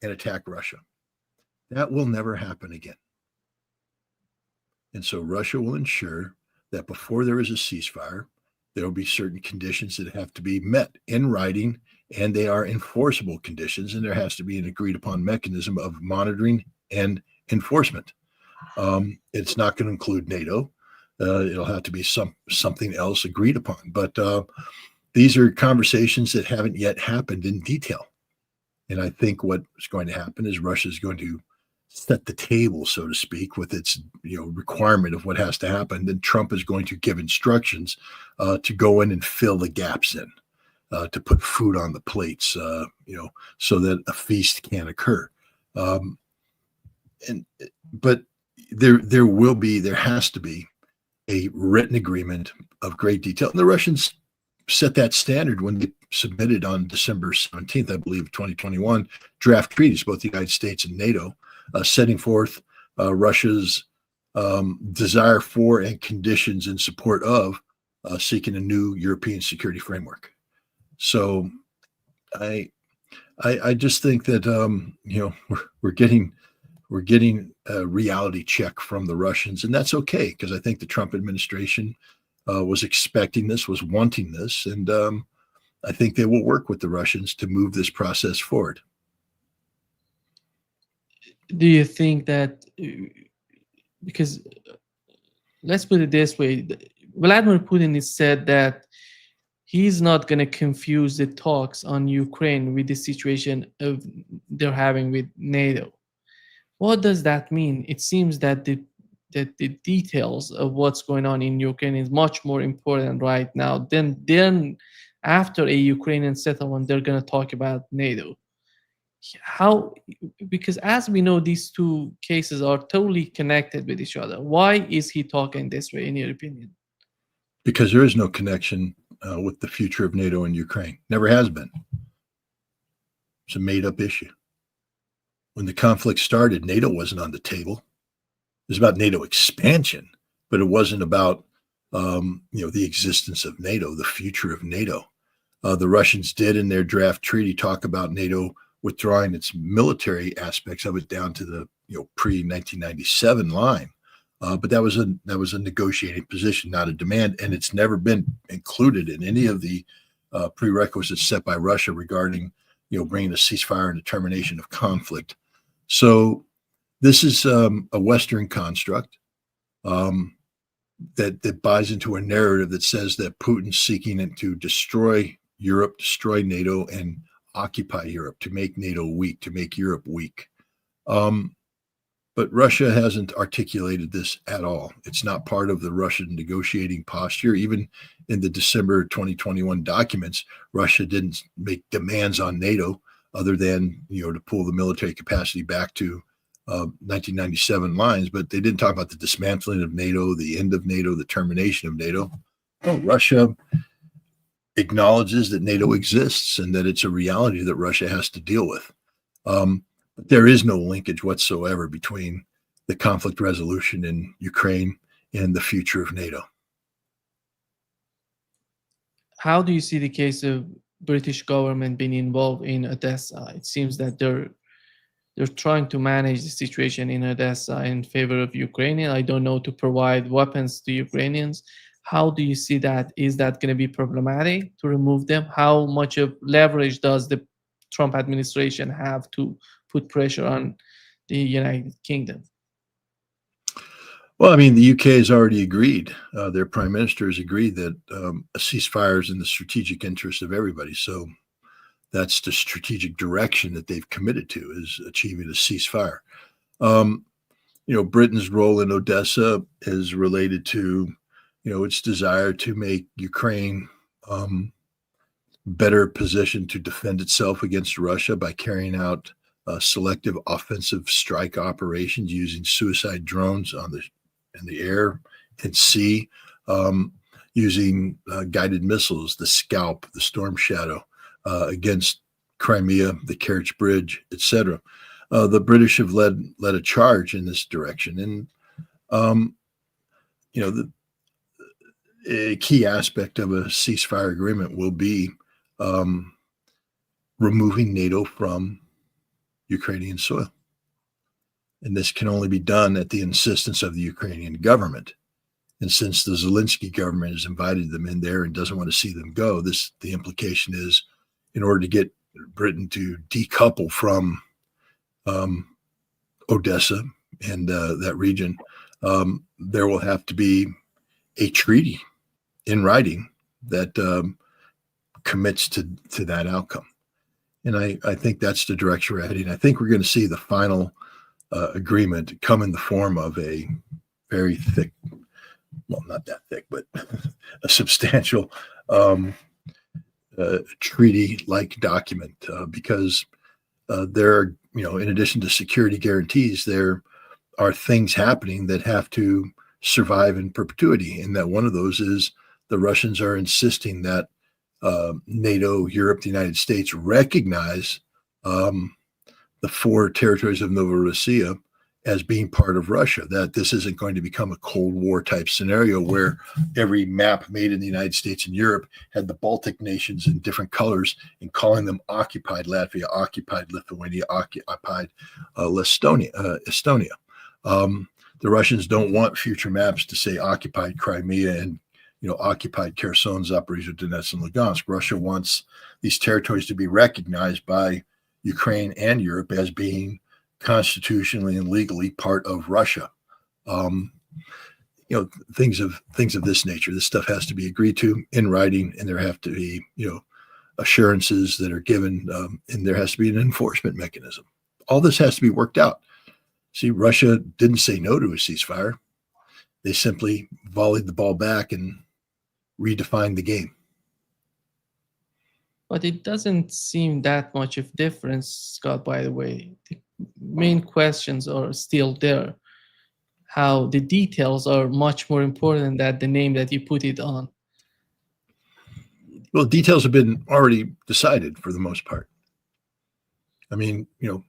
and attack Russia. That will never happen again. And so Russia will ensure that before there is a ceasefire, there will be certain conditions that have to be met in writing, and they are enforceable conditions, and there has to be an agreed upon mechanism of monitoring and enforcement. It's not going to include NATO. It'll have to be something else agreed upon. But these are conversations that haven't yet happened in detail. And I think what's going to happen is Russia is going to set the table, so to speak, with its requirement of what has to happen. Then Trump is going to give instructions to go in and fill the gaps in, to put food on the plates, so that a feast can occur. But there has to be a written agreement of great detail. And the Russians set that standard when they submitted on December 17th, I believe, 2021, draft treaties, both the United States and NATO, setting forth Russia's desire for and conditions in support of seeking a new European security framework. So I just think that we're getting a reality check from the Russians, and that's okay, because I think the Trump administration was expecting this, was wanting this, and I think they will work with the Russians to move this process forward. Do you think that, because let's put it this way, Vladimir Putin has said that he's not going to confuse the talks on Ukraine with the situation of they're having with NATO. What does that mean? It seems that the details of what's going on in Ukraine is much more important right now. Then after a Ukrainian settlement, they're going to talk about NATO. How? Because as we know, these two cases are totally connected with each other. Why is he talking this way, in your opinion? Because there is no connection with the future of NATO and Ukraine. Never has been. It's a made-up issue. When the conflict started, NATO wasn't on the table. It was about NATO expansion, but it wasn't about the existence of NATO, the future of NATO. The Russians did, in their draft treaty, talk about NATO withdrawing its military aspects of it down to the pre-1997 line, but that was a negotiating position, not a demand, and it's never been included in any of the prerequisites set by Russia regarding bringing a ceasefire and a termination of conflict. So this is a Western construct that buys into a narrative that says that Putin's seeking to destroy Europe, destroy NATO, and occupy Europe, to make NATO weak, to make Europe weak. But Russia hasn't articulated this at all. It's not part of the Russian negotiating posture. Even in the December 2021 documents, Russia didn't make demands on NATO other than to pull the military capacity back to 1997 lines, but they didn't talk about the dismantling of NATO, the end of NATO, the termination of NATO. No, Russia acknowledges that NATO exists and that it's a reality that Russia has to deal with. But there is no linkage whatsoever between the conflict resolution in Ukraine and the future of NATO. How do you see the case of British government being involved in Odessa? It seems that they're trying to manage the situation in Odessa in favor of Ukraine. I don't know, to provide weapons to Ukrainians. How do you see that? Is that going to be problematic to remove them? How much of leverage does the Trump administration have to put pressure on the United Kingdom? Well, I mean, the UK has already agreed. Their prime minister has agreed that a ceasefire is in the strategic interest of everybody. So that's the strategic direction that they've committed to, is achieving a ceasefire. Britain's role in Odessa is related to, its desire to make Ukraine better positioned to defend itself against Russia by carrying out selective offensive strike operations using suicide drones in the air and sea. using guided missiles, the Scalp, the Storm Shadow, against Crimea, the Kerch Bridge, etc. The British have led a charge in this direction, and a key aspect of a ceasefire agreement will be removing NATO from Ukrainian soil. And this can only be done at the insistence of the Ukrainian government. And since the Zelensky government has invited them in there and doesn't want to see them go, the implication is, in order to get Britain to decouple from Odessa and that region, there will have to be a treaty in writing that commits to that outcome. And I think that's the direction we're heading. I think we're going to see the final agreement come in the form of a very thick, well, not that thick, but a substantial treaty-like document, because there are, in addition to security guarantees, there are things happening that have to survive in perpetuity. And that one of those is the Russians are insisting that NATO, Europe, the United States recognize the 4 territories of Novorossiya as being part of Russia, that this isn't going to become a Cold War type scenario where every map made in the United States and Europe had the Baltic nations in different colors and calling them occupied Latvia, occupied Lithuania, occupied Estonia. The Russians don't want future maps to say occupied Crimea and occupied Kherson, Zaporizhzhia, Donetsk, and Lugansk. Russia wants these territories to be recognized by Ukraine and Europe as being constitutionally and legally part of Russia. Things of this nature. This stuff has to be agreed to in writing, and there have to be assurances that are given, and there has to be an enforcement mechanism. All this has to be worked out. See, Russia didn't say no to a ceasefire. They simply volleyed the ball back and redefined the game. But it doesn't seem that much of difference, Scott, by the way. The main questions are still there. How the details are much more important than the name that you put it on. Well, details have been already decided for the most part. I mean, you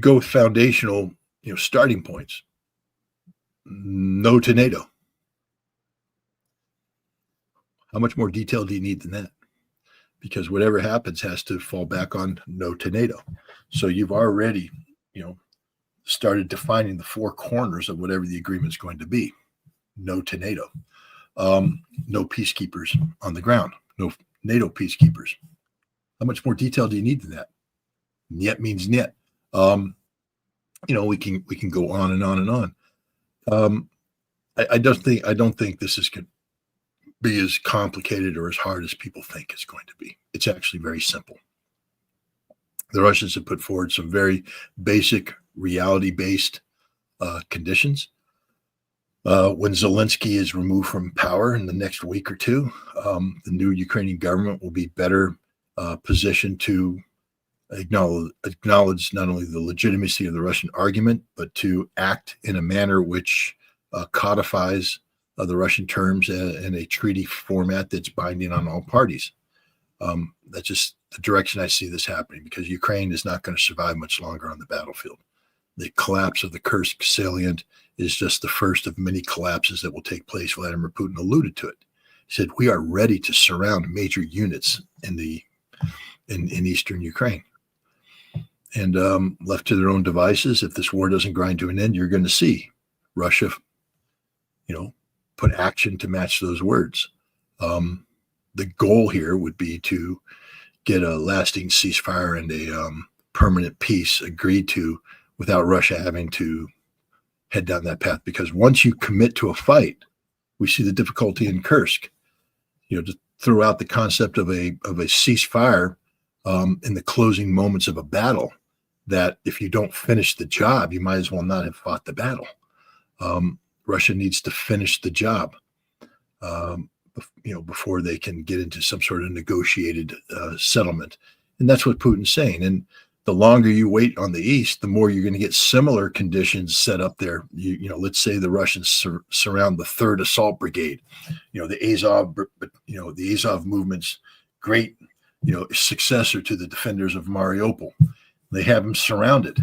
go with foundational, starting points. No to NATO. How much more detail do you need than that? Because whatever happens has to fall back on no to NATO. So you've already, started defining the 4 corners of whatever the agreement is going to be. No to NATO. No peacekeepers on the ground. No NATO peacekeepers. How much more detail do you need than that? Niet means niet. We can go on and on and on. I don't think this is going to be as complicated or as hard as people think it's going to be. It's actually very simple. The Russians have put forward some very basic reality-based conditions. When Zelensky is removed from power in the next week or two, the new Ukrainian government will be better positioned to acknowledge not only the legitimacy of the Russian argument, but to act in a manner which codifies the Russian terms in a treaty format that's binding on all parties. That's just the direction I see this happening, because Ukraine is not going to survive much longer on the battlefield. The collapse of the Kursk salient is just the first of many collapses that will take place. Vladimir Putin alluded to it. He said, we are ready to surround major units in eastern Ukraine. And left to their own devices, if this war doesn't grind to an end, you're going to see Russia, put action to match those words. The goal here would be to get a lasting ceasefire and a permanent peace agreed to without Russia having to head down that path. Because once you commit to a fight, we see the difficulty in Kursk. To throw out the concept of a ceasefire in the closing moments of a battle, that if you don't finish the job, you might as well not have fought the battle. Russia needs to finish the job, before they can get into some sort of negotiated settlement. And that's what Putin's saying. And the longer you wait on the east, the more you're going to get similar conditions set up there. Let's say the Russians surround the 3rd Assault Brigade. The Azov movement's great, successor to the defenders of Mariupol. They have them surrounded.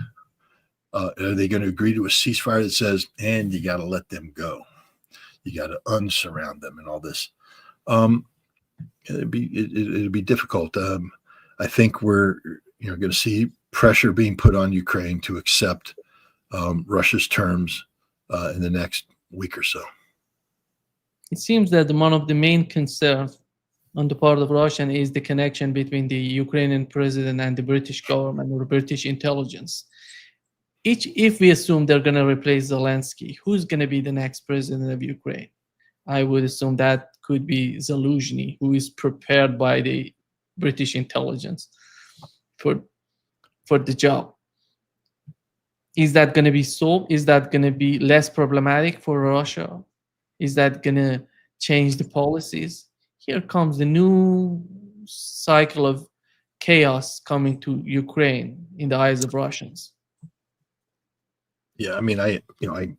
Are they going to agree to a ceasefire that says, and you got to let them go? You got to unsurround them and all this. It'd be difficult. I think we're going to see pressure being put on Ukraine to accept Russia's terms in the next week or so. It seems that one of the main concerns on the part of Russia is the connection between the Ukrainian president and the British government or British intelligence. If we assume they're going to replace Zelensky, who's going to be the next president of Ukraine? I would assume that could be Zelensky, who is prepared by the British intelligence for the job. Is that going to be solved? Is that going to be less problematic for Russia? Is that going to change the policies? Here comes the new cycle of chaos coming to Ukraine in the eyes of Russians. Yeah, I mean, I'm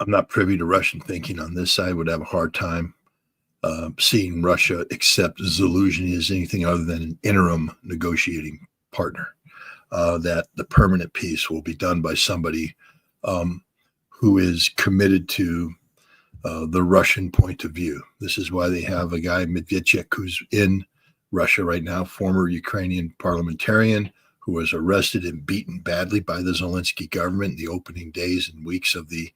not privy to Russian thinking on this. I would have a hard time seeing Russia accept Zelensky as anything other than an interim negotiating partner. That the permanent peace will be done by somebody who is committed to the Russian point of view. This is why they have a guy, Medvedchuk, who's in Russia right now, former Ukrainian parliamentarian who was arrested and beaten badly by the Zelensky government in the opening days and weeks of the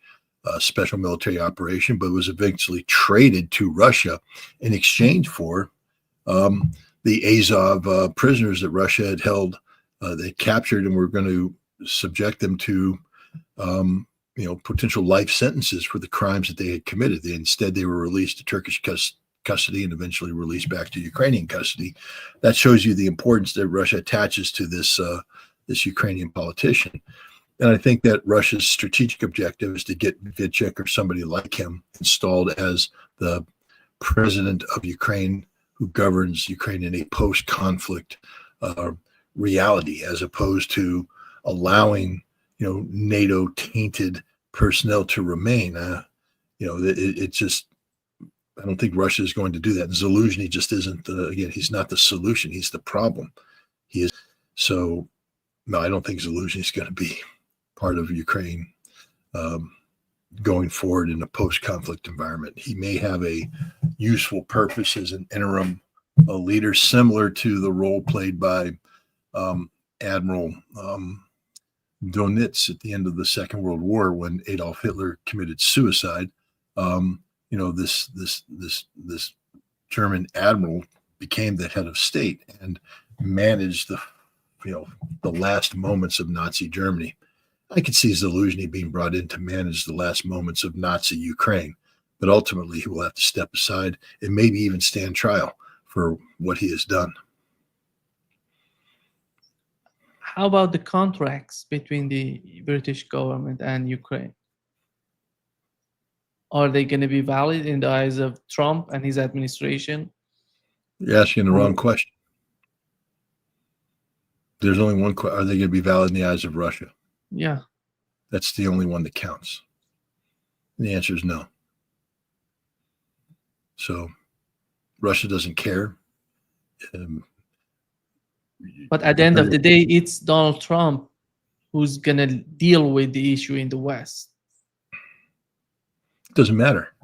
special military operation, but was eventually traded to Russia in exchange for the Azov prisoners that Russia had held. They captured and were going to subject them to potential life sentences for the crimes that they had committed. Instead, they were released to Turkish custody and eventually released back to Ukrainian custody. That shows you the importance that Russia attaches to this Ukrainian politician. And I think that Russia's strategic objective is to get Medvedchuk or somebody like him installed as the president of Ukraine who governs Ukraine in a post-conflict reality, as opposed to allowing NATO-tainted personnel to remain. It just, I don't think Russia is going to do that. And Zelensky just isn't. Again, he's not the solution; he's the problem. He is. So, no, I don't think Zelensky is going to be part of Ukraine going forward in a post-conflict environment. He may have a useful purpose as an interim leader, similar to the role played by Admiral Donitz at the end of the Second World War when Adolf Hitler committed suicide. This German admiral became the head of state and managed the last moments of Nazi Germany. I could see Zelensky being brought in to manage the last moments of Nazi Ukraine, but ultimately he will have to step aside and maybe even stand trial for what he has done. How about the contracts between the British government and Ukraine? Are they going to be valid in the eyes of Trump and his administration? You're asking the wrong question. There's only one question. Are they going to be valid in the eyes of Russia? Yeah. That's the only one that counts. And the answer is no. So Russia doesn't care. But at the end of the day, it's Donald Trump who's going to deal with the issue in the West. It doesn't matter.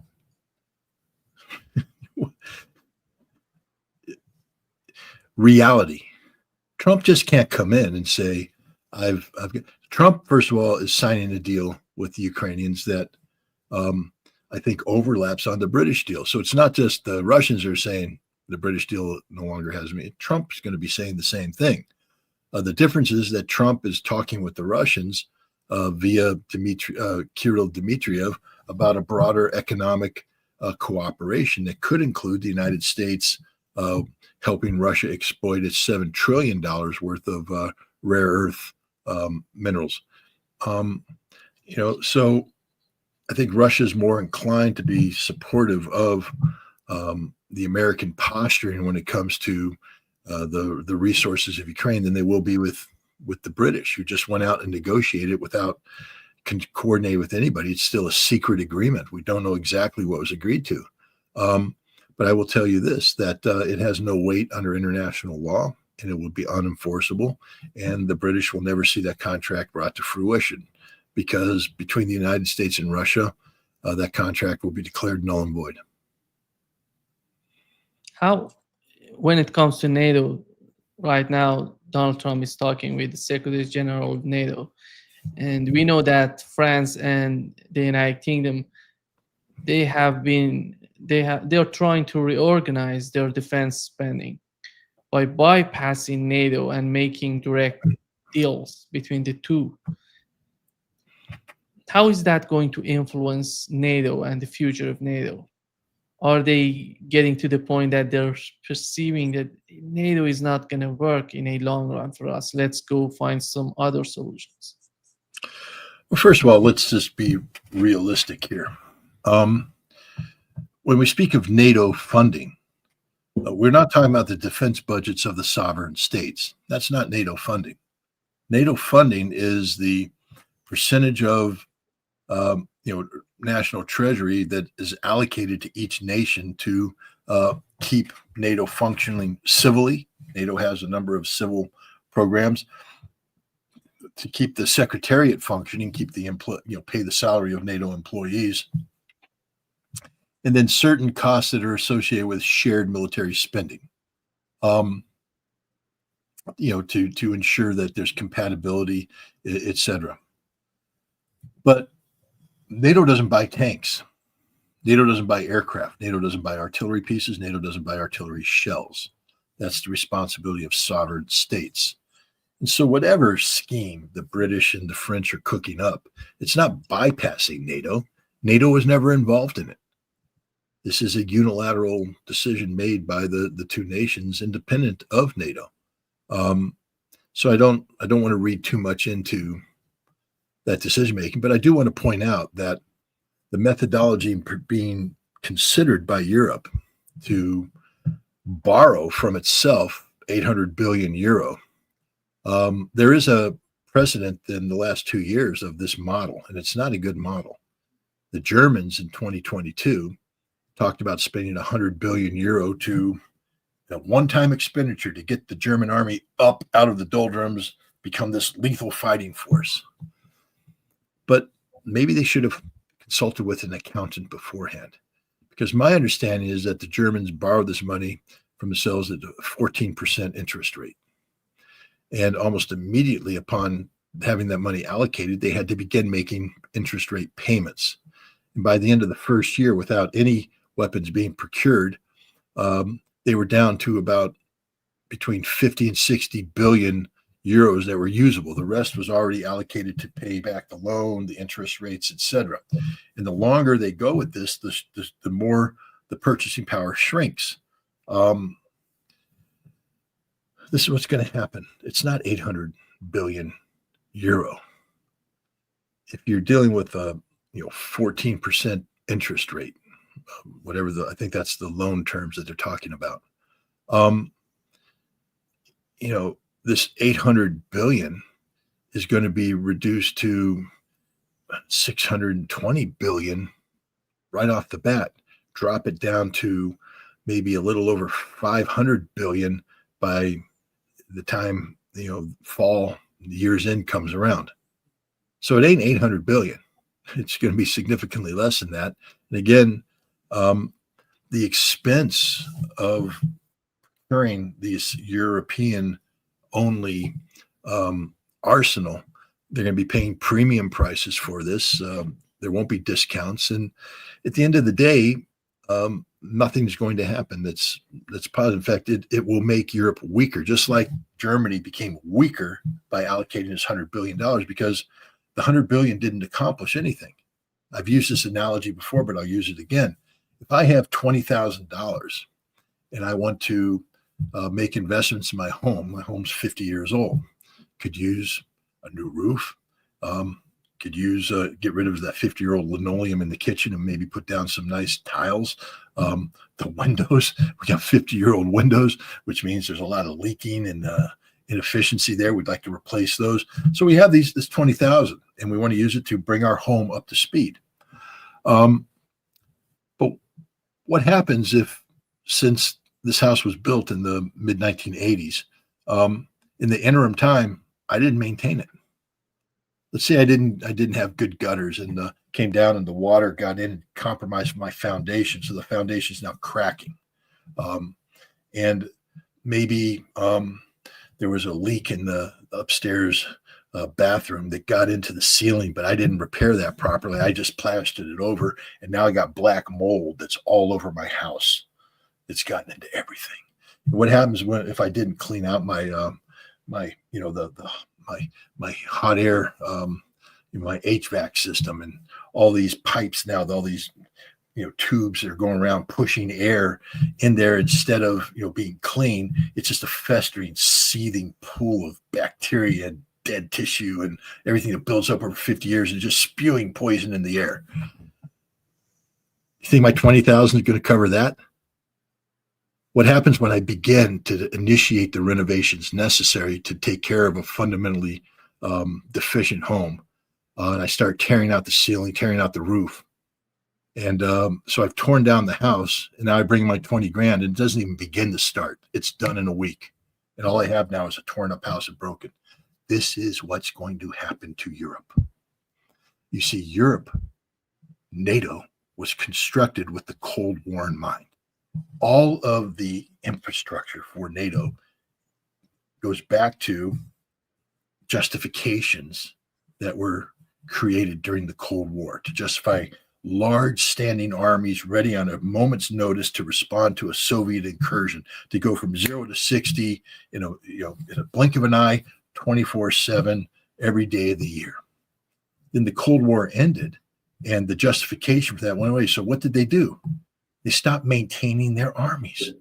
Reality. Trump just can't come in and say, I've got. Trump, first of all, is signing a deal with the Ukrainians that I think overlaps on the British deal. So it's not just the Russians are saying the British deal no longer has me. Trump's going to be saying the same thing. The difference is that Trump is talking with the Russians via Kirill Dmitriev about a broader economic cooperation that could include the United States helping Russia exploit its $7 trillion worth of rare earth minerals. So I think Russia is more inclined to be supportive of the American posturing when it comes to the resources of Ukraine than they will be with with the British, who just went out and negotiated without coordinating with anybody. It's still a secret agreement. We don't know exactly what was agreed to. But I will tell you this, that it has no weight under international law, and it will be unenforceable. And the British will never see that contract brought to fruition, because between the United States and Russia, that contract will be declared null and void. How, when it comes to NATO, right now, Donald Trump is talking with the Secretary General of NATO. And we know that France and the United Kingdom, they're trying to reorganize their defense spending by bypassing NATO and making direct deals between the two. How is that going to influence NATO and the future of NATO? Are they getting to the point that they're perceiving that NATO is not going to work in a long run for us? Let's go find some other solutions. Well, first of all, let's just be realistic here. When we speak of NATO funding, we're not talking about the defense budgets of the sovereign states. That's not NATO funding. NATO funding is the percentage of national treasury that is allocated to each nation to keep NATO functioning civilly. NATO has a number of civil programs to keep the secretariat functioning, keep the pay the salary of NATO employees, and then certain costs that are associated with shared military spending. To ensure that there's compatibility, etc. But NATO doesn't buy tanks. NATO doesn't buy aircraft. NATO doesn't buy artillery pieces. NATO doesn't buy artillery shells. That's the responsibility of sovereign states. And so whatever scheme the British and the French are cooking up, it's not bypassing NATO. NATO was never involved in it. This is a unilateral decision made by the two nations independent of NATO. So I don't want to read too much into that decision making, but I do want to point out that the methodology being considered by Europe to borrow from itself 800 billion euro, there is a precedent in the last 2 years of this model, and it's not a good model. The Germans in 2022 talked about spending 100 billion euro to a one-time expenditure to get the German army up out of the doldrums, become this lethal fighting force. But maybe they should have consulted with an accountant beforehand, because my understanding is that the Germans borrowed this money from themselves at a 14% interest rate. And almost immediately upon having that money allocated, they had to begin making interest rate payments. And by the end of the first year, without any weapons being procured, they were down to about between 50 and 60 billion euros that were usable. The rest was already allocated to pay back the loan, the interest rates, etc. And the longer they go with this, the more the purchasing power shrinks. This is what's going to happen. It's not 800 billion euro. If you're dealing with a 14% interest rate, whatever I think that's the loan terms that they're talking about. This 800 billion is going to be reduced to 620 billion right off the bat. Drop it down to maybe a little over 500 billion by the time fall, the year's end comes around. So it ain't 800 billion. It's going to be significantly less than that. And again, the expense of carrying these European only arsenal, they're going to be paying premium prices for this. There won't be discounts, and at the end of the day, nothing's going to happen that's positive. In fact, it will make Europe weaker, just like Germany became weaker by allocating this $100 billion, because the $100 billion didn't accomplish anything. I've used this analogy before, but I'll use it again. If I have $20,000 and I want to make investments in my home's 50 years old, could use a new roof, could use get rid of that 50-year-old linoleum in the kitchen and maybe put down some nice tiles. The windows, we got 50-year-old windows, which means there's a lot of leaking and inefficiency there. We'd like to replace those. So we have this 20,000, and we want to use it to bring our home up to speed. But what happens if, since this house was built in the mid 1980s, in the interim time, I didn't maintain it? Let's say I didn't have good gutters, and came down and the water got in and compromised my foundation. So the foundation is now cracking. And maybe there was a leak in the upstairs bathroom that got into the ceiling, but I didn't repair that properly. I just plastered it over, and now I got black mold that's all over my house. It's gotten into everything. What happens if I didn't clean out my my hot air, my HVAC system, and all these pipes now, all these tubes that are going around pushing air in there instead of being clean. It's just a festering, seething pool of bacteria and dead tissue and everything that builds up over 50 years and just spewing poison in the air. You think my 20,000 is going to cover that? What happens when I begin to initiate the renovations necessary to take care of a fundamentally deficient home, and I start tearing out the ceiling, tearing out the roof? And so I've torn down the house, and now I bring my 20 grand, and it doesn't even begin to start. It's done in a week. And all I have now is a torn up house and broken. This is what's going to happen to Europe. You see, Europe, NATO was constructed with the Cold War in mind. All of the infrastructure for NATO goes back to justifications that were created during the Cold War to justify large standing armies ready on a moment's notice to respond to a Soviet incursion, to go from 0 to 60 in a blink of an eye, 24/7, every day of the year. Then the Cold War ended, and the justification for that went away. So what did they do? They stopped maintaining their armies.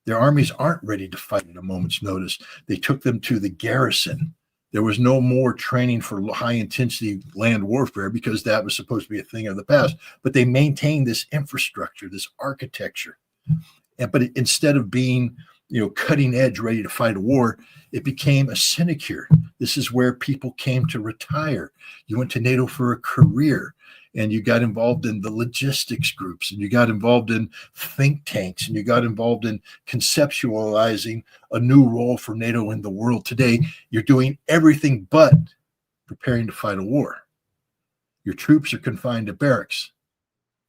Their armies aren't ready to fight at a moment's notice. They took them to the garrison. There was no more training for high intensity land warfare because that was supposed to be a thing of the past. But they maintained this infrastructure, this architecture. But instead of being, cutting edge, ready to fight a war, it became a sinecure. This is where people came to retire. You went to NATO for a career, and you got involved in the logistics groups, and you got involved in think tanks, and you got involved in conceptualizing a new role for NATO in the world. Today, you're doing everything but preparing to fight a war. Your troops are confined to barracks.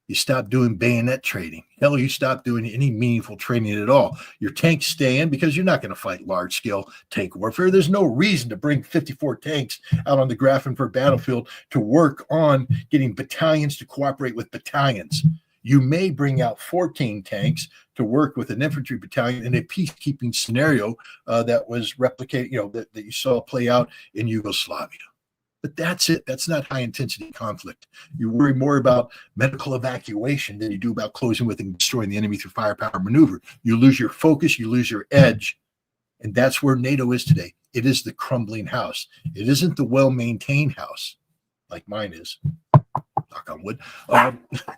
You stop doing bayonet training. Hell, you stop doing any meaningful training at all. Your tanks stay in because you're not going to fight large-scale tank warfare. There's no reason to bring 54 tanks out on the Grafenberg battlefield to work on getting battalions to cooperate with battalions. You may bring out 14 tanks to work with an infantry battalion in a peacekeeping scenario that was replicated, that you saw play out in Yugoslavia. But that's it. That's not high-intensity conflict. You worry more about medical evacuation than you do about closing with and destroying the enemy through firepower maneuver. You lose your focus, you lose your edge, and that's where NATO is today. It is the crumbling house. It isn't the well-maintained house like mine is. Knock on wood.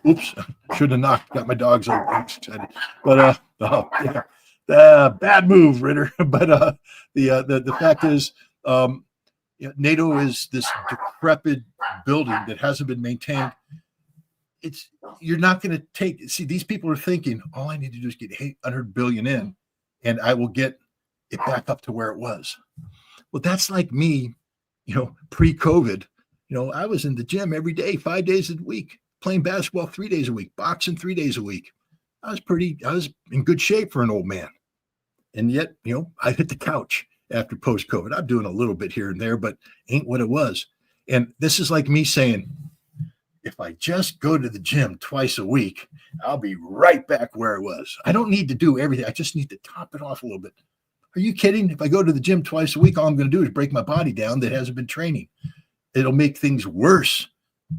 Oops, should have knocked. Got my dogs all excited. But bad move, Ritter. But the fact is, NATO is this decrepit building that hasn't been maintained. You're not going to see, these people are thinking, all I need to do is get 800 billion in, and I will get it back up to where it was. Well, that's like me, pre-COVID. I was in the gym every day, 5 days a week, playing basketball 3 days a week, boxing 3 days a week. I was in good shape for an old man. And yet, I hit the couch after post-COVID. I'm doing a little bit here and there, but ain't what it was. And this is like me saying, if I just go to the gym twice a week, I'll be right back where I was. I don't need to do everything. I just need to top it off a little bit. Are you kidding? If I go to the gym twice a week, all I'm going to do is break my body down that hasn't been training. It'll make things worse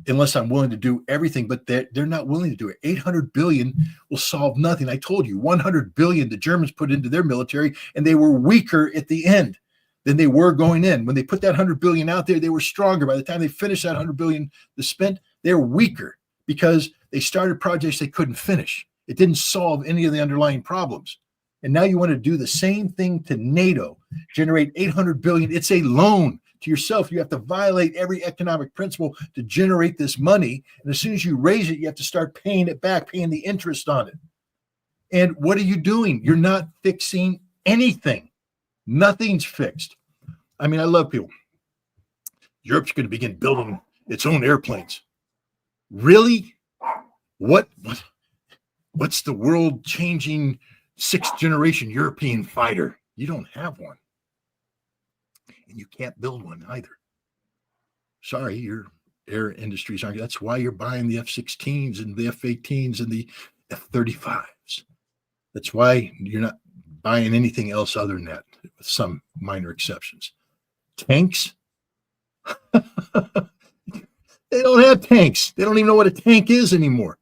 unless I'm willing to do everything, but they're not willing to do it. 800 billion will solve nothing. I told you, 100 billion the Germans put into their military, and they were weaker at the end than they were going in. When they put that 100 billion out there, they were stronger. By the time they finished that 100 billion they spent, they're weaker because they started projects they couldn't finish. It didn't solve any of the underlying problems. And now you want to do the same thing to NATO, generate 800 billion. It's a loan to yourself. You have to violate every economic principle to generate this money. And as soon as you raise it, you have to start paying it back, paying the interest on it. And what are you doing? You're not fixing anything. Nothing's fixed. I mean, I love people. Europe's going to begin building its own airplanes. Really? What's the world-changing sixth generation European fighter? You don't have one. And you can't build one either. Sorry, your air industries aren't. That's why you're buying the F-16s and the F-18s and the F-35s. That's why you're not buying anything else other than that, with some minor exceptions. Tanks? They don't have tanks. They don't even know what a tank is anymore.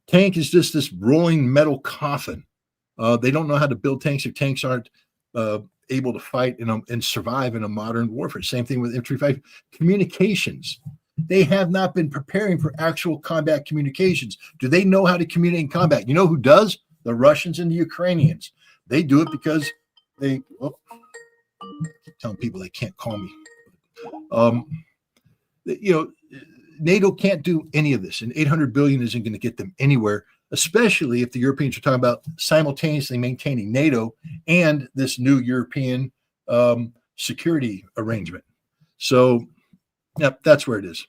Tank is just this rolling metal coffin. They don't know how to build tanks if tanks aren't able to fight and survive in a modern warfare. Same thing with infantry fight. Communications. They have not been preparing for actual combat communications. Do they know how to communicate in combat? You know who does? The Russians and the Ukrainians. They do it because they keep telling people they can't call me. NATO can't do any of this, and 800 billion isn't going to get them anywhere, especially if the Europeans are talking about simultaneously maintaining NATO and this new European security arrangement. So, yep, that's where it is.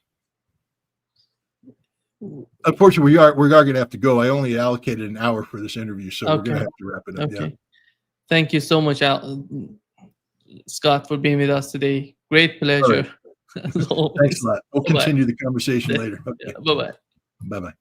Unfortunately, we're going to have to go. I only allocated an hour for this interview, so we're going to have to wrap it up. Okay. Yeah. Thank you so much, Scott, for being with us today. Great pleasure. Thanks a lot. We'll continue the conversation later. Okay. Bye-bye. Bye-bye.